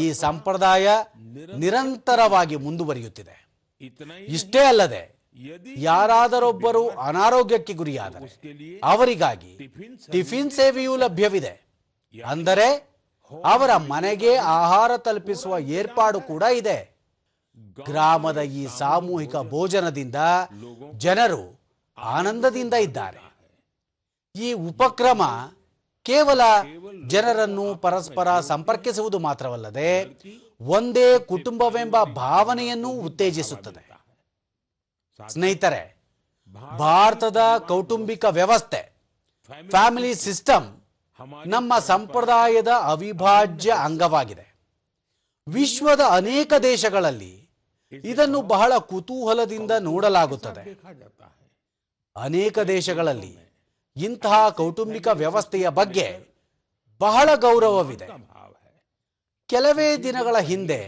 ಈ ಸಂಪ್ರದಾಯ ನಿರಂತರವಾಗಿ ಮುಂದುವರಿಯುತ್ತಿದೆ. इतना ही ಇಷ್ಟೇ ಅಲ್ಲದೆ यदि ಯಾರಾದರೊಬ್ಬರು ಅನಾರೋಗ್ಯಕ್ಕೆ ಗುರಿಯಾದರೆ उसके लिए ಅವರಿಗಾಗಿ ಟಿಫಿನ್ ಸೇವೆಯೂ ಲಭ್ಯವಿದೆ. ಅಂದರೆ ಅವರ ಮನೆಗೆ ಆಹಾರ ತಲುಪಿಸುವ ಏರ್ಪಾಡು ಕೂಡ ಇದೆ. ಗ್ರಾಮದ ಈ ಸಾಮೂಹಿಕ ಭೋಜನದಿಂದ ಜನರು ಆನಂದದಿಂದ ಇದ್ದಾರೆ. ಈ ಉಪಕ್ರಮ ಕೇವಲ ಜನರನ್ನು ಪರಸ್ಪರ ಸಂಪರ್ಕಿಸುವುದು ಮಾತ್ರವಲ್ಲದೆ ಒಂದೇ ಕುಟುಂಬವೆಂಬ ಭಾವನೆಯನ್ನು ಉತ್ತೇಜಿಸುತ್ತದೆ. ಸ್ನೇಹಿತರೆ, ಭಾರತದ ಕೌಟುಂಬಿಕ ವ್ಯವಸ್ಥೆ, ಫ್ಯಾಮಿಲಿ ಸಿಸ್ಟಮ್ ನಮ್ಮ ಸಂಪ್ರದಾಯದ ಅವಿಭಾಜ್ಯ ಅಂಗವಾಗಿದೆ. ವಿಶ್ವದ ಅನೇಕ ದೇಶಗಳಲ್ಲಿ ಇದನ್ನು ಬಹಳ ಕುತೂಹಲದಿಂದ ನೋಡಲಾಗುತ್ತದೆ. देखा जाता है। ಅನೇಕ ದೇಶಗಳಲ್ಲಿ ಇಂತಹ ಕೌಟುಂಬಿಕ ವ್ಯವಸ್ಥೆಯ ಬಗ್ಗೆ ಬಹಳ ಗೌರವವಿದೆ. भाव है। ಕೆಲವೇ ದಿನಗಳ ಹಿಂದೆ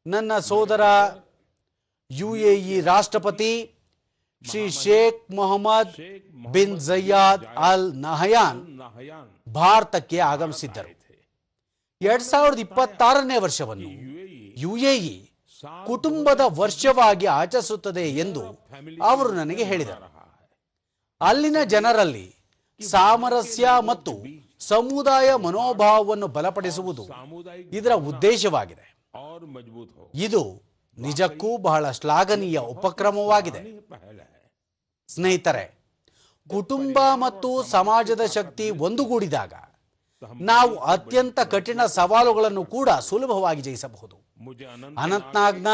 ನನ್ನ ಸೋದರ ಯುಎಇ ರಾಷ್ಟ್ರಪತಿ ಶ್ರೀ ಶೇಖ್ ಮೊಹಮ್ಮದ್ ಬಿನ್ ಝಯಾದ್ ಅಲ್ ನಹಯಾನ್ नाहयान ಭಾರತಕ್ಕೆ ಆಗಮಿಸಿದ್ದರು. 2026ನೇ ವರ್ಷವನ್ನು ಯುಎಇ ಕುಟುಂಬದ ವರ್ಷವಾಗಿ ಆಚರಿಸುತ್ತದೆ ಎಂದು ಅವರು ನನಗೆ ಹೇಳಿದರು. ಅಲ್ಲಿನ ಜನರಲ್ಲಿ ಸಾಮರಸ್ಯ ಮತ್ತು ಸಮುದಾಯ ಮನೋಭಾವವನ್ನು ಬಲಪಡಿಸುವುದು सामुदायिक ಇದರ ಉದ್ದೇಶವಾಗಿದೆ. और मजबूत हो, ಇದು ನಿಜಕ್ಕೂ ಬಹಳ ಶ್ಲಾಘನೀಯ ಉಪಕ್ರಮವಾಗಿದೆ. ये पहल है। ಸ್ನೇಹಿತರೆ, ಕುಟುಂಬ ಮತ್ತು ಸಮಾಜದ ಶಕ್ತಿ ಒಂದುಗೂಡಿದಾಗ ನಾವು ಅತ್ಯಂತ ಕಠಿಣ ಸವಾಲುಗಳನ್ನು ಕೂಡ ಸುಲಭವಾಗಿ ಜಯಿಸಬಹುದು. मुझे ಅನಂತನಾಗ್ನ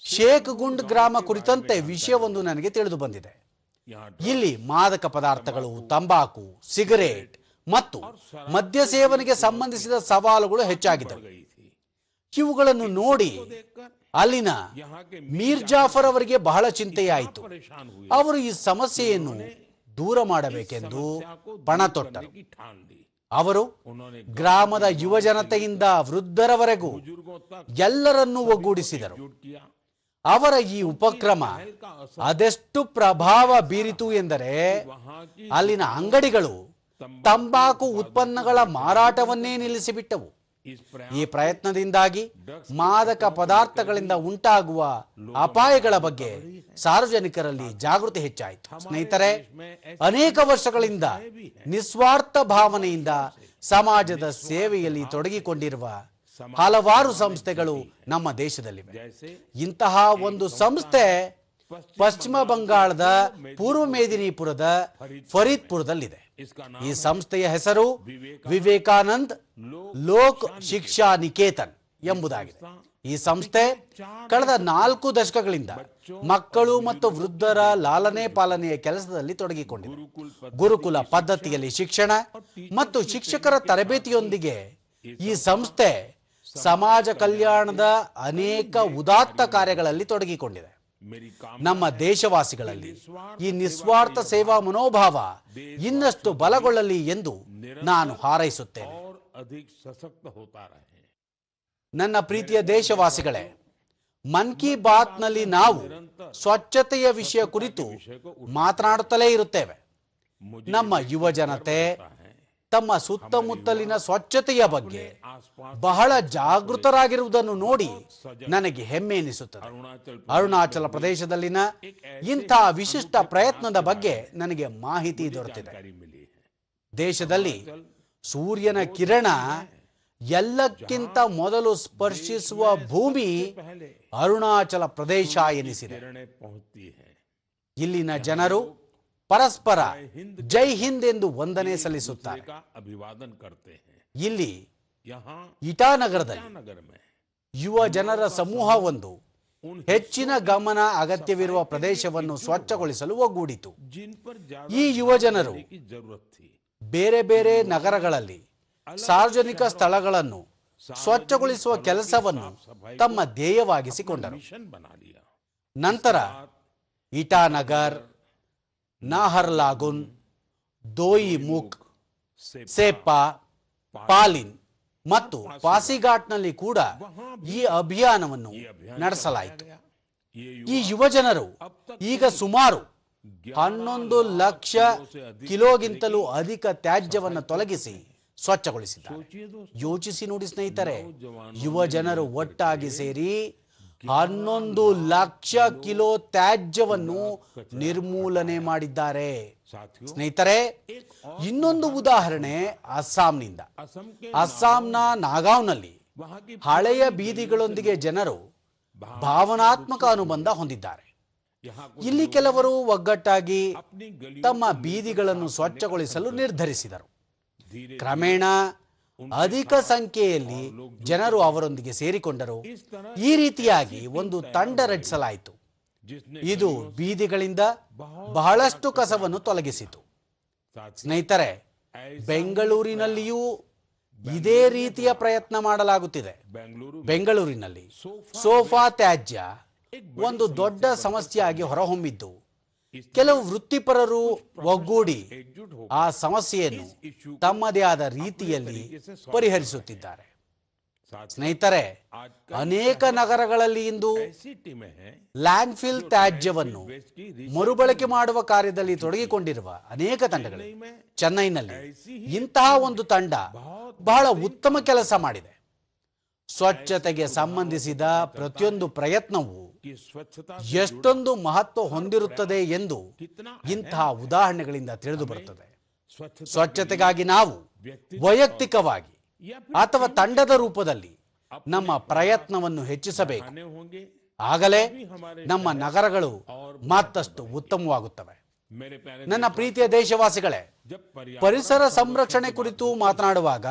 ಶೇಖ್ ಗುಂಡ್ ಗ್ರಾಮ ಕುರಿತಂತೆ ವಿಷಯವೊಂದು ನನಗೆ ತಿಳಿದು ಬಂದಿದೆ. यहाँ ಇಲ್ಲಿ ಮಾದಕ ಪದಾರ್ಥಗಳು, ತಂಬಾಕು, ಸಿಗರೇಟ್ ಮತ್ತು ಮದ್ಯ ಸೇವನೆಗೆ ಸಂಬಂಧಿಸಿದ ಸವಾಲುಗಳು ಹೆಚ್ಚಾಗಿದ್ದವು. गई थी। ಇವುಗಳನ್ನು ನೋಡಿ देखकर ಅಲ್ಲಿನ यहाँ के ಮೀರ್ ಜಾಫರ್ ಅವರಿಗೆ ಬಹಳ ಚಿಂತೆಯಾಯಿತು. परेशान हुए, ಅವರು ಈ ಸಮಸ್ಯೆಯನ್ನು ದೂರ ಮಾಡಬೇಕೆಂದು ಪಣ ತೊಟ್ಟರು. की ठान ली। ಅವರು उन्होंने ಗ್ರಾಮದ ಯುವ ಜನತೆಯಿಂದ ವೃದ್ಧರವರೆಗೂ बुजुर्गों तक ಎಲ್ಲರನ್ನೂ ಒಗ್ಗೂಡಿಸಿದರು. जुट किया। ಅವರ ಈ ಉಪಕ್ರಮ का असर ಅದೆಷ್ಟು ಪ್ರಭಾವ ಬೀರಿತು ಎಂದರೆ वहाँ की ಅಲ್ಲಿನ ಅಂಗಡಿಗಳು ತಂಬಾಕು ಉತ್ಪನ್ನಗಳ ಮಾರಾಟವನ್ನೇ ನಿಲ್ಲಿಸಿಬಿಟ್ಟವು. ಈ ಪ್ರಯತ್ನದಿಂದಾಗಿ ಮಾದಕ ಪದಾರ್ಥಗಳಿಂದ ಉಂಟಾಗುವ ಅಪಾಯಗಳ ಬಗ್ಗೆ ಸಾರ್ವಜನಿಕರಲ್ಲಿ ಜಾಗೃತಿ ಹೆಚ್ಚಾಯಿತು. ಸ್ನೇಹಿತರೆ, ಅನೇಕ ವರ್ಷಗಳಿಂದ ನಿಸ್ವಾರ್ಥ ಭಾವನೆಯಿಂದ ಸಮಾಜದ ಸೇವೆಯಲ್ಲಿ ತೊಡಗಿಕೊಂಡಿರುವ ಹಲವಾರು ಸಂಸ್ಥೆಗಳು ನಮ್ಮ ದೇಶದಲ್ಲಿವೆ. ಇಂತಹ ಒಂದು ಸಂಸ್ಥೆ ಪಶ್ಚಿಮ ಬಂಗಾಳದ ಪೂರ್ವ ಮೇದಿನಿಪುರದ ಫರೀದ್ಪುರದಲ್ಲಿದೆ. ಈ ಸಂಸ್ಥೆಯ ಹೆಸರು ವಿವೇಕಾನಂದ್ ಲೋಕ್ ಶಿಕ್ಷಾ ನಿಕೇತನ್ ಎಂಬುದಾಗಿದೆ. ಈ ಸಂಸ್ಥೆ ಕಳೆದ 4 ದಶಕಗಳಿಂದ ಮಕ್ಕಳು ಮತ್ತು ವೃದ್ಧರ ಲಾಲನೆ ಪಾಲನೆಯ ಕೆಲಸದಲ್ಲಿ ತೊಡಗಿಕೊಂಡಿದೆ. ಗುರುಕುಲ ಪದ್ಧತಿಯಲ್ಲಿ ಶಿಕ್ಷಣ ಮತ್ತು ಶಿಕ್ಷಕರ ತರಬೇತಿಯೊಂದಿಗೆ ಈ ಸಂಸ್ಥೆ ಸಮಾಜ ಕಲ್ಯಾಣದ ಅನೇಕ ಉದಾತ್ತ ಕಾರ್ಯಗಳಲ್ಲಿ ತೊಡಗಿಕೊಂಡಿದೆ. ನಮ್ಮ ದೇಶವಾಸಿಗಳಲ್ಲಿ ಈ ನಿಸ್ವಾರ್ಥ ಸೇವಾ ಮನೋಭಾವ ಇನ್ನಷ್ಟು ಬಲಗೊಳ್ಳಲಿ ಎಂದು ನಾನು ಹಾರೈಸುತ್ತೇನೆ. ನನ್ನ ಪ್ರೀತಿಯ ದೇಶವಾಸಿಗಳೇ, ಮನ್ ಕಿ ಬಾತ್ನಲ್ಲಿ ನಾವು ಸ್ವಚ್ಛತೆಯ ವಿಷಯ ಕುರಿತು ಮಾತನಾಡುತ್ತಲೇ ಇರುತ್ತೇವೆ. ನಮ್ಮ ಯುವ ಜನತೆ ತಮ್ಮ ಸುತ್ತಮುತ್ತಲಿನ ಸ್ವಚ್ಛತೆಯ ಬಗ್ಗೆ ಬಹಳ ಜಾಗೃತರಾಗಿರುವುದನ್ನು ನೋಡಿ ನನಗೆ ಹೆಮ್ಮೆ ಎನಿಸುತ್ತದೆ. ಅರುಣಾಚಲ ಪ್ರದೇಶದಲ್ಲಿನ ಇಂಥ ವಿಶಿಷ್ಟ ಪ್ರಯತ್ನದ ಬಗ್ಗೆ ನನಗೆ ಮಾಹಿತಿ ದೊರೆತಿದೆ. ದೇಶದಲ್ಲಿ ಸೂರ್ಯನ ಕಿರಣ ಎಲ್ಲಕ್ಕಿಂತ ಮೊದಲು ಸ್ಪರ್ಶಿಸುವ ಭೂಮಿ ಅರುಣಾಚಲ ಪ್ರದೇಶ ಎನಿಸಿದೆ. ಇಲ್ಲಿನ ಜನರು ಪರಸ್ಪರ ಜೈ ಹಿಂದ್ ಎಂದು ವಂದನೆ ಸಲ್ಲಿಸುತ್ತಾರೆ. ಇಲ್ಲಿ ಇಟಾನಗರದಲ್ಲಿ ಯುವ ಜನರ ಸಮೂಹವೊಂದು ಹೆಚ್ಚಿನ ಗಮನ ಅಗತ್ಯವಿರುವ ಪ್ರದೇಶವನ್ನು ಸ್ವಚ್ಛಗೊಳಿಸಲು ಒಗ್ಗೂಡಿತು. ಈ ಯುವ ಜನರು ಬೇರೆ ಬೇರೆ ನಗರಗಳಲ್ಲಿ ಸಾರ್ವಜನಿಕ ಸ್ಥಳಗಳನ್ನು ಸ್ವಚ್ಛಗೊಳಿಸುವ ಕೆಲಸವನ್ನು ತಮ್ಮ ಧ್ಯೇಯವಾಗಿಸಿಕೊಂಡರು. ನಂತರ ಇಟಾನಗರ್, ನಾಹರ್ಲಾಗುನ್, ದೋಯಿ ಮುಖ್, ಸೇಪಾ, ಪಾಲಿನ್ ಮತ್ತು ಪಾಸಿಘಾಟ್ನಲ್ಲಿ ಕೂಡ ಈ ಅಭಿಯಾನವನ್ನು ನಡೆಸಲಾಯಿತು. ಈ ಯುವ ಜನರು ಈಗ ಸುಮಾರು 11 ಲಕ್ಷ ಕಿಲೋಗಿಂತಲೂ ಅಧಿಕ ತ್ಯಾಜ್ಯವನ್ನು ತೊಲಗಿಸಿ ಸ್ವಚ್ಛಗೊಳಿಸಿದ್ದಾರೆ. ಯೋಚಿಸಿ ನೋಡಿ ಸ್ನೇಹಿತರೆ, ಯುವ ಜನರು ಒಟ್ಟಾಗಿ ಸೇರಿ 11 ಲಕ್ಷ ಕಿಲೋ ತ್ಯಾಜ್ಯವನ್ನು ನಿರ್ಮೂಲನೆ ಮಾಡಿದ್ದಾರೆ. ಸ್ನೇಹಿತರೆ, ಇನ್ನೊಂದು ಉದಾಹರಣೆ ಅಸ್ಸಾಂನಿಂದ. ಅಸ್ಸಾಂನ ನಾಗಾವ್ನಲ್ಲಿ ಹಳೆಯ ಬೀದಿಗಳೊಂದಿಗೆ ಜನರು ಭಾವನಾತ್ಮಕ ಅನುಬಂಧ ಹೊಂದಿದ್ದಾರೆ. ಇಲ್ಲಿ ಕೆಲವರು ಒಗ್ಗಟ್ಟಾಗಿ ತಮ್ಮ ಬೀದಿಗಳನ್ನು ಸ್ವಚ್ಛಗೊಳಿಸಲು ನಿರ್ಧರಿಸಿದರು. ಕ್ರಮೇಣ ಅಧಿಕ ಸಂಖ್ಯೆಯಲ್ಲಿ ಜನರು ಅವರೊಂದಿಗೆ ಸೇರಿಕೊಂಡರು. ಈ ರೀತಿಯಾಗಿ ಒಂದು ತಂಡ ರಚಿಸಲಾಯಿತು. ಇದು ಬೀದಿಗಳಿಂದ ಬಹಳಷ್ಟು ಕಸವನ್ನು ತೊಲಗಿಸಿತು. ಸ್ನೇಹಿತರೆ, ಬೆಂಗಳೂರಿನಲ್ಲಿಯೂ ಇದೇ ರೀತಿಯ ಪ್ರಯತ್ನ ಮಾಡಲಾಗುತ್ತಿದೆ. ಬೆಂಗಳೂರಿನಲ್ಲಿ ಸೋಫಾ ತ್ಯಾಜ್ಯ ಒಂದು ದೊಡ್ಡ ಸಮಸ್ಯೆಯಾಗಿ ಹೊರಹೊಮ್ಮಿದ್ದು, ಕೆಲವು ವೃತ್ತಿಪರರು ಒಗ್ಗೂಡಿ ಆ ಸಮಸ್ಯೆಯನ್ನು ತಮ್ಮದೇ ಆದ ರೀತಿಯಲ್ಲಿ ಪರಿಹರಿಸುತ್ತಿದ್ದಾರೆ. ಸ್ನೇಹಿತರೆ, ಅನೇಕ ನಗರಗಳಲ್ಲಿ ಇಂದು ಲ್ಯಾಂಡ್ಫಿಲ್ ತ್ಯಾಜ್ಯವನ್ನು ಮರುಬಳಕೆ ಮಾಡುವ ಕಾರ್ಯದಲ್ಲಿ ತೊಡಗಿಕೊಂಡಿರುವ ಅನೇಕ ತಂಡಗಳು. ಚೆನ್ನೈನಲ್ಲಿ ಇಂತಹ ಒಂದು ತಂಡ ಬಹಳ ಉತ್ತಮ ಕೆಲಸ ಮಾಡಿದೆ. ಸ್ವಚ್ಛತೆಗೆ ಸಂಬಂಧಿಸಿದ ಪ್ರತಿಯೊಂದು ಪ್ರಯತ್ನವು ಎಷ್ಟೊಂದು ಮಹತ್ವ ಹೊಂದಿರುತ್ತದೆ ಎಂದು ಇಂತಹ ಉದಾಹರಣೆಗಳಿಂದ ತಿಳಿದು ಬರುತ್ತದೆ. ಸ್ವಚ್ಛತೆಗಾಗಿ ನಾವು ವೈಯಕ್ತಿಕವಾಗಿ ಅಥವಾ ತಂಡದ ರೂಪದಲ್ಲಿ ನಮ್ಮ ಪ್ರಯತ್ನವನ್ನು ಹೆಚ್ಚಿಸಬೇಕು. ಆಗಲೇ ನಮ್ಮ ನಗರಗಳು ಮತ್ತಷ್ಟು ಉತ್ತಮವಾಗುತ್ತವೆ. ನನ್ನ ಪ್ರೀತಿಯ ದೇಶವಾಸಿಗಳೇ, ಪರಿಸರ ಸಂರಕ್ಷಣೆ ಕುರಿತು ಮಾತನಾಡುವಾಗ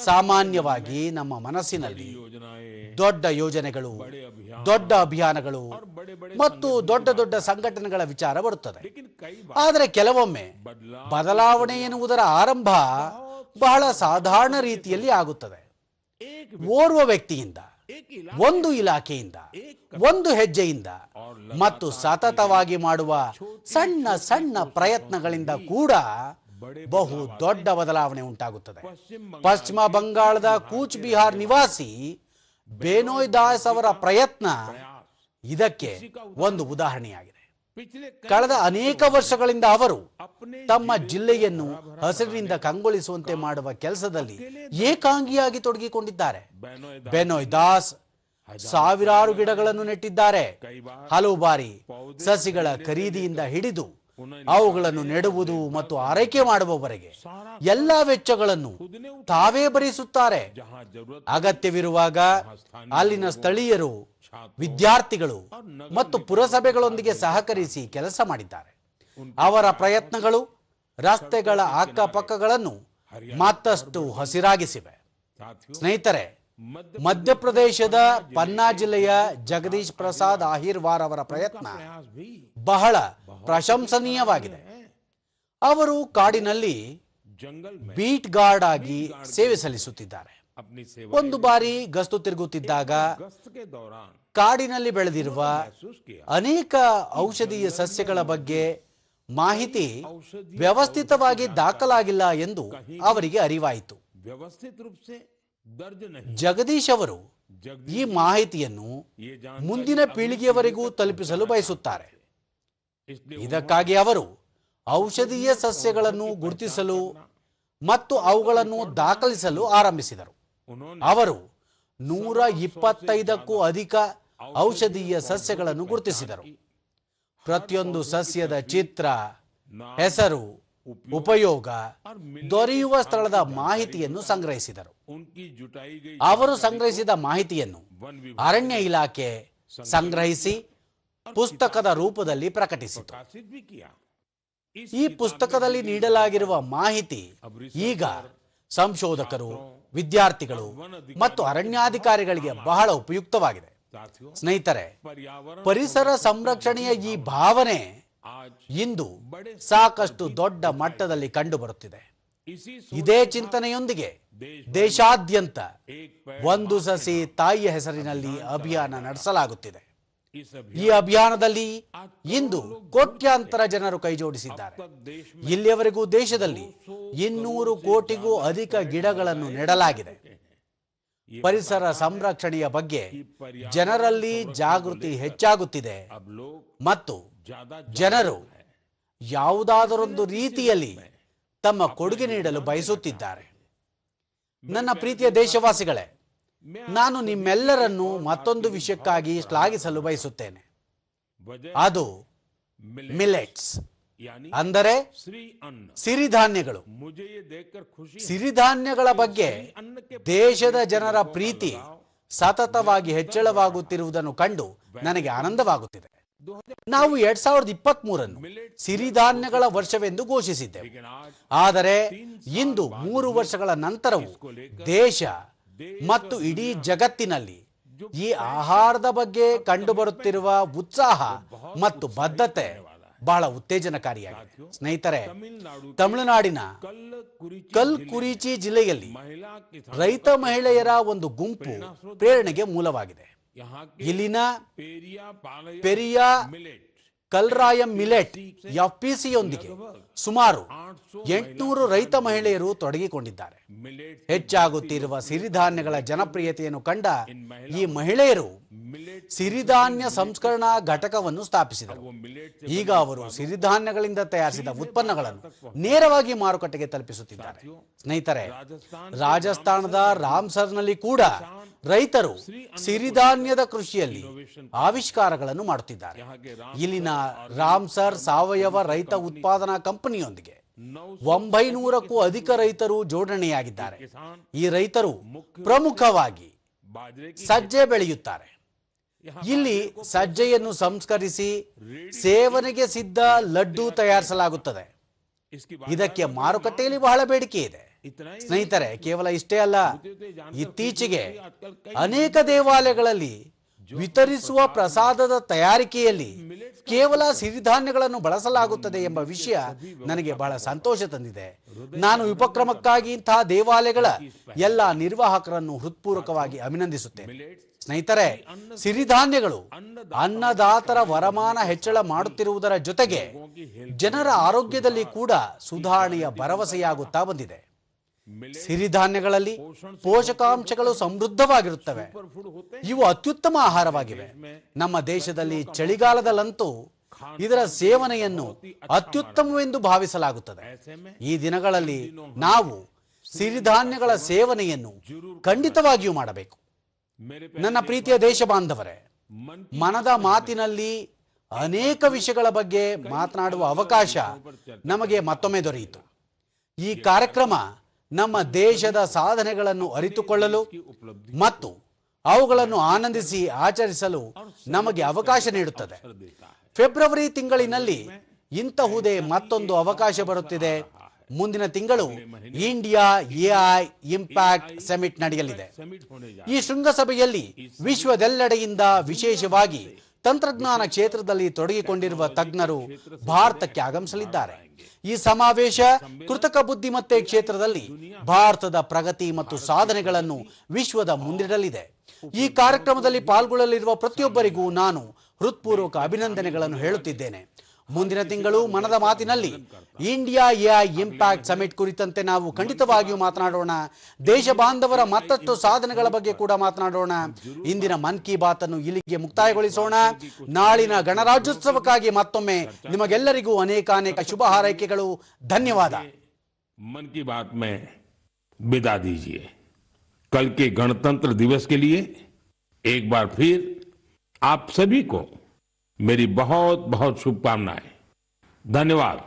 ಸಾಮಾನ್ಯವಾಗಿ ನಮ್ಮ ಮನಸ್ಸಿನಲ್ಲಿ ದೊಡ್ಡ ಯೋಜನೆಗಳು, ದೊಡ್ಡ ಅಭಿಯಾನಗಳು ಮತ್ತು ದೊಡ್ಡ ದೊಡ್ಡ ಸಂಘಟನೆಗಳ ವಿಚಾರ ಬರುತ್ತದೆ. ಆದರೆ ಕೆಲವೊಮ್ಮೆ ಬದಲಾವಣೆ ಎನ್ನುವುದರ ಆರಂಭ ಬಹಳ ಸಾಧಾರಣ ರೀತಿಯಲ್ಲಿ ಆಗುತ್ತದೆ. ಓರ್ವ ವ್ಯಕ್ತಿಯಿಂದ, ಒಂದು ಇಲಾಖೆಯಿಂದ, ಒಂದು ಹೆಜ್ಜೆಯಿಂದ ಮತ್ತು ಸತತವಾಗಿ ಮಾಡುವ ಸಣ್ಣ ಸಣ್ಣ ಪ್ರಯತ್ನಗಳಿಂದ ಕೂಡ ಬಹು ದೊಡ್ಡ ಬದಲಾವಣೆ ಉಂಟಾಗುತ್ತದೆ. ಪಶ್ಚಿಮ ಬಂಗಾಳದ ಕೂಚ್ ಬಿಹಾರ್ ನಿವಾಸಿ ಬೇನೋಯ್ ದಾಸ್ ಅವರ ಪ್ರಯತ್ನ ಇದಕ್ಕೆ ಒಂದು ಉದಾಹರಣೆಯಾಗಿದೆ. पिछले कई ಕಳೆದ ಅನೇಕ ವರ್ಷಗಳಿಂದ ಅವರು अपने ತಮ್ಮ ಜಿಲ್ಲೆಯನ್ನು ಹಸಿರಿನಿಂದ ಕಂಗೊಳಿಸುವಂತೆ ಮಾಡುವ ಕೆಲಸದಲ್ಲಿ ಏಕಾಂಗಿಯಾಗಿ ತೊಡಗಿಕೊಂಡಿದ್ದಾರೆ. बहनों ಬೆನೋಯ್ ದಾಸ್ ಸಾವಿರಾರು ಗಿಡಗಳನ್ನು ನೆಟ್ಟಿದ್ದಾರೆ. ಹಲವು ಬಾರಿ ಸಸಿಗಳ ಖರೀದಿಯಿಂದ ಹಿಡಿದು ಅವುಗಳನ್ನು ನೆಡುವುದು ಮತ್ತು ಆರೈಕೆ ಮಾಡುವವರೆಗೆ ಎಲ್ಲಾ ವೆಚ್ಚಗಳನ್ನು ತಾವೇ ಭರಿಸುತ್ತಾರೆ. जहां जरूरत ಅಗತ್ಯವಿರುವಾಗ ಅಲ್ಲಿನ ಸ್ಥಳೀಯರು, ವಿದ್ಯಾರ್ಥಿಗಳು ಮತ್ತು ಪುರಸಭೆಗಳೊಂದಿಗೆ ಸಹಕರಿಸಿ ಕೆಲಸ ಮಾಡಿದ್ದಾರೆ. ಅವರ ಪ್ರಯತ್ನಗಳು ರಸ್ತೆಗಳ ಅಕ್ಕಪಕ್ಕಗಳನ್ನು ಮತ್ತಷ್ಟು ಹಸಿರಾಗಿಸಿವೆ. साथियों ಸ್ನೇಹಿತರೆ, ಮಧ್ಯಪ್ರದೇಶದ ಪನ್ನಾ ಜಿಲ್ಲೆಯ ಜಗದೀಶ್ ಪ್ರಸಾದ್ ಆಹಿರ್ವಾರ್ ಅವರ ಪ್ರಯತ್ನ प्रयास भी ಬಹಳ ಪ್ರಶಂಸನೀಯವಾಗಿದೆ. ಅವರು ಕಾಡಿನಲ್ಲಿ जंगल में ಬೀಟ್ ಗಾರ್ಡ್ ಆಗಿ ಸೇವೆ ಸಲ್ಲಿಸುತ್ತಿದ್ದಾರೆ. अपनी सेवा ಒಂದು ಬಾರಿ ಗಸ್ತು ತಿರುಗುತ್ತಿದ್ದಾಗ गश्त के दौरान ಕಾಡಿನಲ್ಲಿ ಬೆಳೆದಿರುವ महसूस किया ಅನೇಕ ಔಷಧೀಯ ಸಸ್ಯಗಳ ಬಗ್ಗೆ ಮಾಹಿತಿ ವ್ಯವಸ್ಥಿತವಾಗಿ ದಾಖಲಾಗಿಲ್ಲ ಎಂದು ಅವರಿಗೆ ಅರಿವಾಯಿತು. व्यवस्थित रूप से दर्ज नहीं। ಜಗದೀಶ್ ಅವರು ಈ ಮಾಹಿತಿಯನ್ನು ये जान ಮುಂದಿನ ಪೀಳಿಗೆಯವರೆಗೂ ತಲುಪಿಸಲು ಬಯಸುತ್ತಾರೆ. इसलिए ಇದಕ್ಕಾಗಿ ಅವರು ಔಷಧೀಯ ಸಸ್ಯಗಳನ್ನು ಗುರುತಿಸಲು ಮತ್ತು ಅವುಗಳನ್ನು ದಾಖಲಿಸಲು ಆರಂಭಿಸಿದರು. उन्होंने ಅವರು 125ಕ್ಕೂ ಅಧಿಕ ಔಷಧೀಯ ಸಸ್ಯಗಳನ್ನು ಗುರುತಿಸಿದರು. ಪ್ರತಿಯೊಂದು ಸಸ್ಯದ ಚಿತ್ರ, ಹೆಸರು, ಉಪಯೋಗ, ದೊರೆಯುವ ಸ್ಥಳದ ಮಾಹಿತಿಯನ್ನು ಸಂಗ್ರಹಿಸಿದರು. उनकी जुटाई गई ಅವರು ಸಂಗ್ರಹಿಸಿದ ಮಾಹಿತಿಯನ್ನು वन ಅರಣ್ಯ ಇಲಾಖೆ ಸಂಗ್ರಹಿಸಿ ಪುಸ್ತಕದ ರೂಪದಲ್ಲಿ ಪ್ರಕಟಿಸಿತು. विभाग भी किया। इस ಈ ಪುಸ್ತಕದಲ್ಲಿ ನೀಡಲಾಗಿರುವ ಮಾಹಿತಿ ಈಗ ಸಂಶೋಧಕರು, ವಿದ್ಯಾರ್ಥಿಗಳು ಮತ್ತು ಅರಣ್ಯಾಧಿಕಾರಿಗಳಿಗೆ ಬಹಳ ಉಪಯುಕ್ತವಾಗಿದೆ. साथियों, ಸ್ನೇಹಿತರೆ, पर्यावरण ಪರಿಸರ ಸಂರಕ್ಷಣೆಯ ಈ ಭಾವನೆ आज ಇಂದು ಸಾಕಷ್ಟು ದೊಡ್ಡ ಮಟ್ಟದಲ್ಲಿ ಕಂಡುಬರುತ್ತಿದೆ. इसी ಇದೇ ಚಿಂತನೆಯೊಂದಿಗೆ ದೇಶಾದ್ಯಂತ ಒಂದು ಸಸಿ ತಾಯಿಯ ಹೆಸರಿನಲ್ಲಿ ಅಭಿಯಾನ ನಡೆಸಲಾಗುತ್ತಿದೆ. इस ಈ ಅಭಿಯಾನದಲ್ಲಿ ಇಂದು ಕೋಟ್ಯಾಂತರ ಜನರು ಕೈಜೋಡಿಸಿದ್ದಾರೆ. ಇಲ್ಲಿಯವರೆಗೂ ದೇಶದಲ್ಲಿ 200 ಕೋಟಿಗೂ ಅಧಿಕ ಗಿಡಗಳನ್ನು ನೆಡಲಾಗಿದೆ. ಪರಿಸರ ಸಂರಕ್ಷಣೆಯ ಬಗ್ಗೆ ಜನರಲ್ಲಿ ಜಾಗೃತಿ ಹೆಚ್ಚಾಗುತ್ತಿದೆ अब लोग ಮತ್ತು ज्यादा ಜನರು ಯಾವುದಾದರೊಂದು ರೀತಿಯಲ್ಲಿ ತಮ್ಮ ಕೊಡುಗೆ ನೀಡಲು ಬಯಸುತ್ತಿದ್ದಾರೆ. ನನ್ನ ಪ್ರೀತಿಯ ದೇಶವಾಸಿಗಳೇ, ನಾನು ನಿಮ್ಮೆಲ್ಲರನ್ನು ಮತ್ತೊಂದು ವಿಷಯಕ್ಕಾಗಿ ಶ್ಲಾಘಿಸಲು ಬಯಸುತ್ತೇನೆ. वजह ಅದು ಮಿಲೆಟ್ಸ್, यानी ಅಂದರೆ श्री अन्न। ಸಿರಿಧಾನ್ಯಗಳು. मुझे ये देखकर खुशी ಸಿರಿಧಾನ್ಯಗಳ ಬಗ್ಗೆ अन्न के ದೇಶದ ಜನರ ಪ್ರೀತಿ ಸತತವಾಗಿ ಹೆಚ್ಚಳವಾಗುತ್ತಿರುವುದನ್ನು ಕಂಡು ನನಗೆ ಆನಂದವಾಗುತ್ತಿದೆ. ನಾವು 2023 ಸಿರಿಧಾನ್ಯಗಳ ವರ್ಷವೆಂದು ಘೋಷಿಸಿದ್ದೆವು. लेकिन आज ಆದರೆ ಇಂದು 3 ವರ್ಷಗಳ ನಂತರವೂ ದೇಶ ಮತ್ತು ಇಡೀ ಜಗತ್ತಿನಲ್ಲಿ ಈ ಆಹಾರದ ಬಗ್ಗೆ ಕಂಡುಬರುತ್ತಿರುವ ಉತ್ಸಾಹ ಮತ್ತು ಬದ್ಧತೆ ಬಹಳ ಉತ್ತೇಜನಕಾರಿಯಾಗಿದೆ. ಸ್ನೇಹಿತರೆ, तमिलनाडु ತಮಿಳುನಾಡಿನ कुरिची ಕಲ್ಕುರಿಚಿ ಜಿಲ್ಲೆಯಲ್ಲಿ महिला किसान ರೈತ ಮಹಿಳೆಯರ ಒಂದು ಗುಂಪು ಪ್ರೇರಣೆಗೆ ಮೂಲವಾಗಿದೆ. यहाँ के ಇಲ್ಲಿನ पेरिया पालय ಪೆರಿಯಾ मिलेट ಕಲ್ರಾಯಂ ಮಿಲೆಟ್ ಎಫ್ಪಿಸಿಯೊಂದಿಗೆ ಸುಮಾರು 800 ರೈತ ಮಹಿಳೆಯರು ತೊಡಗಿಕೊಂಡಿದ್ದಾರೆ. मिलेट ಹೆಚ್ಚಾಗುತ್ತಿರುವ ಸಿರಿಧಾನ್ಯಗಳ ಜನಪ್ರಿಯತೆಯನ್ನು ಕಂಡ ಈ ಮಹಿಳೆಯರು मिलेट ಸಿರಿಧಾನ್ಯ ಸಂಸ್ಕರಣಾ ಘಟಕವನ್ನು ಸ್ಥಾಪಿಸಿದರು. वो मिलेट से ಈಗ ಅವರು ಸಿರಿಧಾನ್ಯಗಳಿಂದ ತಯಾರಿಸಿದ ಉತ್ಪನ್ನಗಳನ್ನು ನೇರವಾಗಿ ಮಾರುಕಟ್ಟೆಗೆ ತಲುಪಿಸುತ್ತಿದ್ದಾರೆ. ಸ್ನೇಹಿತರೆ, ರಾಜಸ್ಥಾನದ ರಾಮ್ಸರ್ನಲ್ಲಿ ಕೂಡ ರೈತರು ಸಿರಿಧಾನ್ಯದ ಕೃಷಿಯಲ್ಲಿ ಆವಿಷ್ಕಾರಗಳನ್ನು ಮಾಡುತ್ತಿದ್ದಾರೆ. ಇಲ್ಲಿನ ರಾಮ್ಸರ್ ಸಾವಯವ ರೈತ ಉತ್ಪಾದನಾ ಕಂಪನಿಯೊಂದಿಗೆ 900ಕ್ಕೂ ಅಧಿಕ ರೈತರು ಜೋಡಣೆಯಾಗಿದ್ದಾರೆ. ಈ ರೈತರು ಪ್ರಮುಖವಾಗಿ बाजरे की ಸಜ್ಜೆ ಬೆಳೆಯುತ್ತಾರೆ. ಇಲ್ಲಿ ಸಜ್ಜೆಯನ್ನು ಸಂಸ್ಕರಿಸಿ ಸೇವನೆಗೆ ಸಿದ್ಧ ಲಡ್ಡು ತಯಾರಿಸಲಾಗುತ್ತದೆ. इसकी ಇದಕ್ಕೆ ಮಾರುಕಟ್ಟೆಯಲ್ಲಿ ಬಹಳ ಬೇಡಿಕೆ ಇದೆ. इतना ही ಸ್ನೇಹಿತರೆ, ಕೇವಲ ಇಷ್ಟೇ ಅಲ್ಲ, ಇತ್ತೀಚೆಗೆ ಅನೇಕ ದೇವಾಲಯಗಳಲ್ಲಿ ವಿತರಿಸುವ ಪ್ರಸಾದದ ತಯಾರಿಕೆಯಲ್ಲಿ ಕೇವಲ ಸಿರಿಧಾನ್ಯಗಳನ್ನು ಬಳಸಲಾಗುತ್ತದೆ ಎಂಬ ವಿಷಯ ನನಗೆ ಬಹಳ ಸಂತೋಷ ತಂದಿದೆ. ನಾನು ಉಪಕ್ರಮಕ್ಕಾಗಿ ಇಂತಹ ದೇವಾಲಯಗಳ ಎಲ್ಲ ನಿರ್ವಾಹಕರನ್ನು ಹೃತ್ಪೂರ್ವಕವಾಗಿ ಅಭಿನಂದಿಸುತ್ತೇನೆ. ಸ್ನೇಹಿತರೆ, ಸಿರಿಧಾನ್ಯಗಳು ಅನ್ನದಾತರ ವರಮಾನ ಹೆಚ್ಚಳ ಮಾಡುತ್ತಿರುವುದರ ಜೊತೆಗೆ ಜನರ ಆರೋಗ್ಯದಲ್ಲಿ ಕೂಡ ಸುಧಾರಣೆಯ ಭರವಸೆಯಾಗುತ್ತಾ ಬಂದಿದೆ. ಸಿರಿಧಾನ್ಯಗಳಲ್ಲಿ ಪೋಷಕಾಂಶಗಳು ಸಮೃದ್ಧವಾಗಿರುತ್ತವೆ. ಇವು ಅತ್ಯುತ್ತಮ ಆಹಾರವಾಗಿವೆ. ನಮ್ಮ ದೇಶದಲ್ಲಿ ಚಳಿಗಾಲದಲ್ಲಂತೂ ಇದರ ಸೇವನೆಯನ್ನು ಅತ್ಯುತ್ತಮವೆಂದು ಭಾವಿಸಲಾಗುತ್ತದೆ. ಈ ದಿನಗಳಲ್ಲಿ ನಾವು ಸಿರಿಧಾನ್ಯಗಳ ಸೇವನೆಯನ್ನು ಖಂಡಿತವಾಗಿಯೂ ಮಾಡಬೇಕು. ನನ್ನ ಪ್ರೀತಿಯ ದೇಶ ಬಾಂಧವರೇ, ಮನದ ಮಾತಿನಲ್ಲಿ ಅನೇಕ ವಿಷಯಗಳ ಬಗ್ಗೆ ಮಾತನಾಡುವ ಅವಕಾಶ ನಮಗೆ ಮತ್ತೊಮ್ಮೆ ದೊರೆಯಿತು. ಈ ಕಾರ್ಯಕ್ರಮ ನಮ್ಮ ದೇಶದ ಸಾಧನೆಗಳನ್ನು ಅರಿತುಕೊಳ್ಳಲು ಮತ್ತು ಅವುಗಳನ್ನು ಆನಂದಿಸಿ ಆಚರಿಸಲು ನಮಗೆ ಅವಕಾಶ ನೀಡುತ್ತದೆ. ಫೆಬ್ರವರಿ ತಿಂಗಳಿನಲ್ಲಿ ಇಂತಹುದೇ ಮತ್ತೊಂದು ಅವಕಾಶ ಬರುತ್ತಿದೆ. ಮುಂದಿನ ತಿಂಗಳು ಇಂಡಿಯಾ ಎಐ ಇಂಪ್ಯಾಕ್ಟ್ ಸಮಿಟ್ ನಡೆಯಲಿದೆ. ಈ ಶೃಂಗಸಭೆಯಲ್ಲಿ ವಿಶ್ವದೆಲ್ಲೆಡೆಯಿಂದ ವಿಶೇಷವಾಗಿ ತಂತ್ರಜ್ಞಾನ ಕ್ಷೇತ್ರದಲ್ಲಿ ತೊಡಗಿಕೊಂಡಿರುವ ತಜ್ಞರು ಭಾರತಕ್ಕೆ ಆಗಮಿಸಲಿದ್ದಾರೆ. ಈ ಸಮಾವೇಶ ಕೃತಕ ಬುದ್ಧಿಮತ್ತೆ ಕ್ಷೇತ್ರದಲ್ಲಿ ಭಾರತದ ಪ್ರಗತಿ ಮತ್ತು ಸಾಧನೆಗಳನ್ನು ವಿಶ್ವದ ಮುಂದಿಡಲಿದೆ. ಈ ಕಾರ್ಯಕ್ರಮದಲ್ಲಿ ಪಾಲ್ಗೊಳ್ಳಲಿರುವ ಪ್ರತಿಯೊಬ್ಬರಿಗೂ ನಾನು ಹೃತ್ಪೂರ್ವಕ ಅಭಿನಂದನೆಗಳನ್ನು ಹೇಳುತ್ತಿದ್ದೇನೆ. ಮುಂದಿನ ತಿಂಗಳು ಮನದ ಮಾತಿನಲ್ಲಿ ಇಂಡಿಯಾ ಎಐ ಇಂಪ್ಯಾಕ್ಟ್ ಸಮಿಟ್ ಕುರಿತಂತೆ ನಾವು ಖಂಡಿತವಾಗಿಯೂ ಮಾತನಾಡೋಣ. ದೇಶ ಬಾಂಧವರ ಮತ್ತಷ್ಟು ಸಾಧನೆಗಳ ಬಗ್ಗೆ ಕೂಡ ಮಾತನಾಡೋಣ. ಇಂದಿನ ಮನ್ ಕಿ ಬಾತ್ ಅನ್ನು ಇಲ್ಲಿಗೆ ಮುಕ್ತಾಯಗೊಳಿಸೋಣ. ನಾಳಿನ ಗಣರಾಜ್ಯೋತ್ಸವಕ್ಕಾಗಿ ಮತ್ತೊಮ್ಮೆ ನಿಮಗೆಲ್ಲರಿಗೂ ಅನೇಕ ಶುಭ ಹಾರೈಕೆಗಳು. ಧನ್ಯವಾದ. मन की बात में विदा दीजिए. कल के गणतंत्र दिवस के लिए एक बार फिर आप सभी को मेरी बहुत बहुत शुभकामनाएं. धन्यवाद.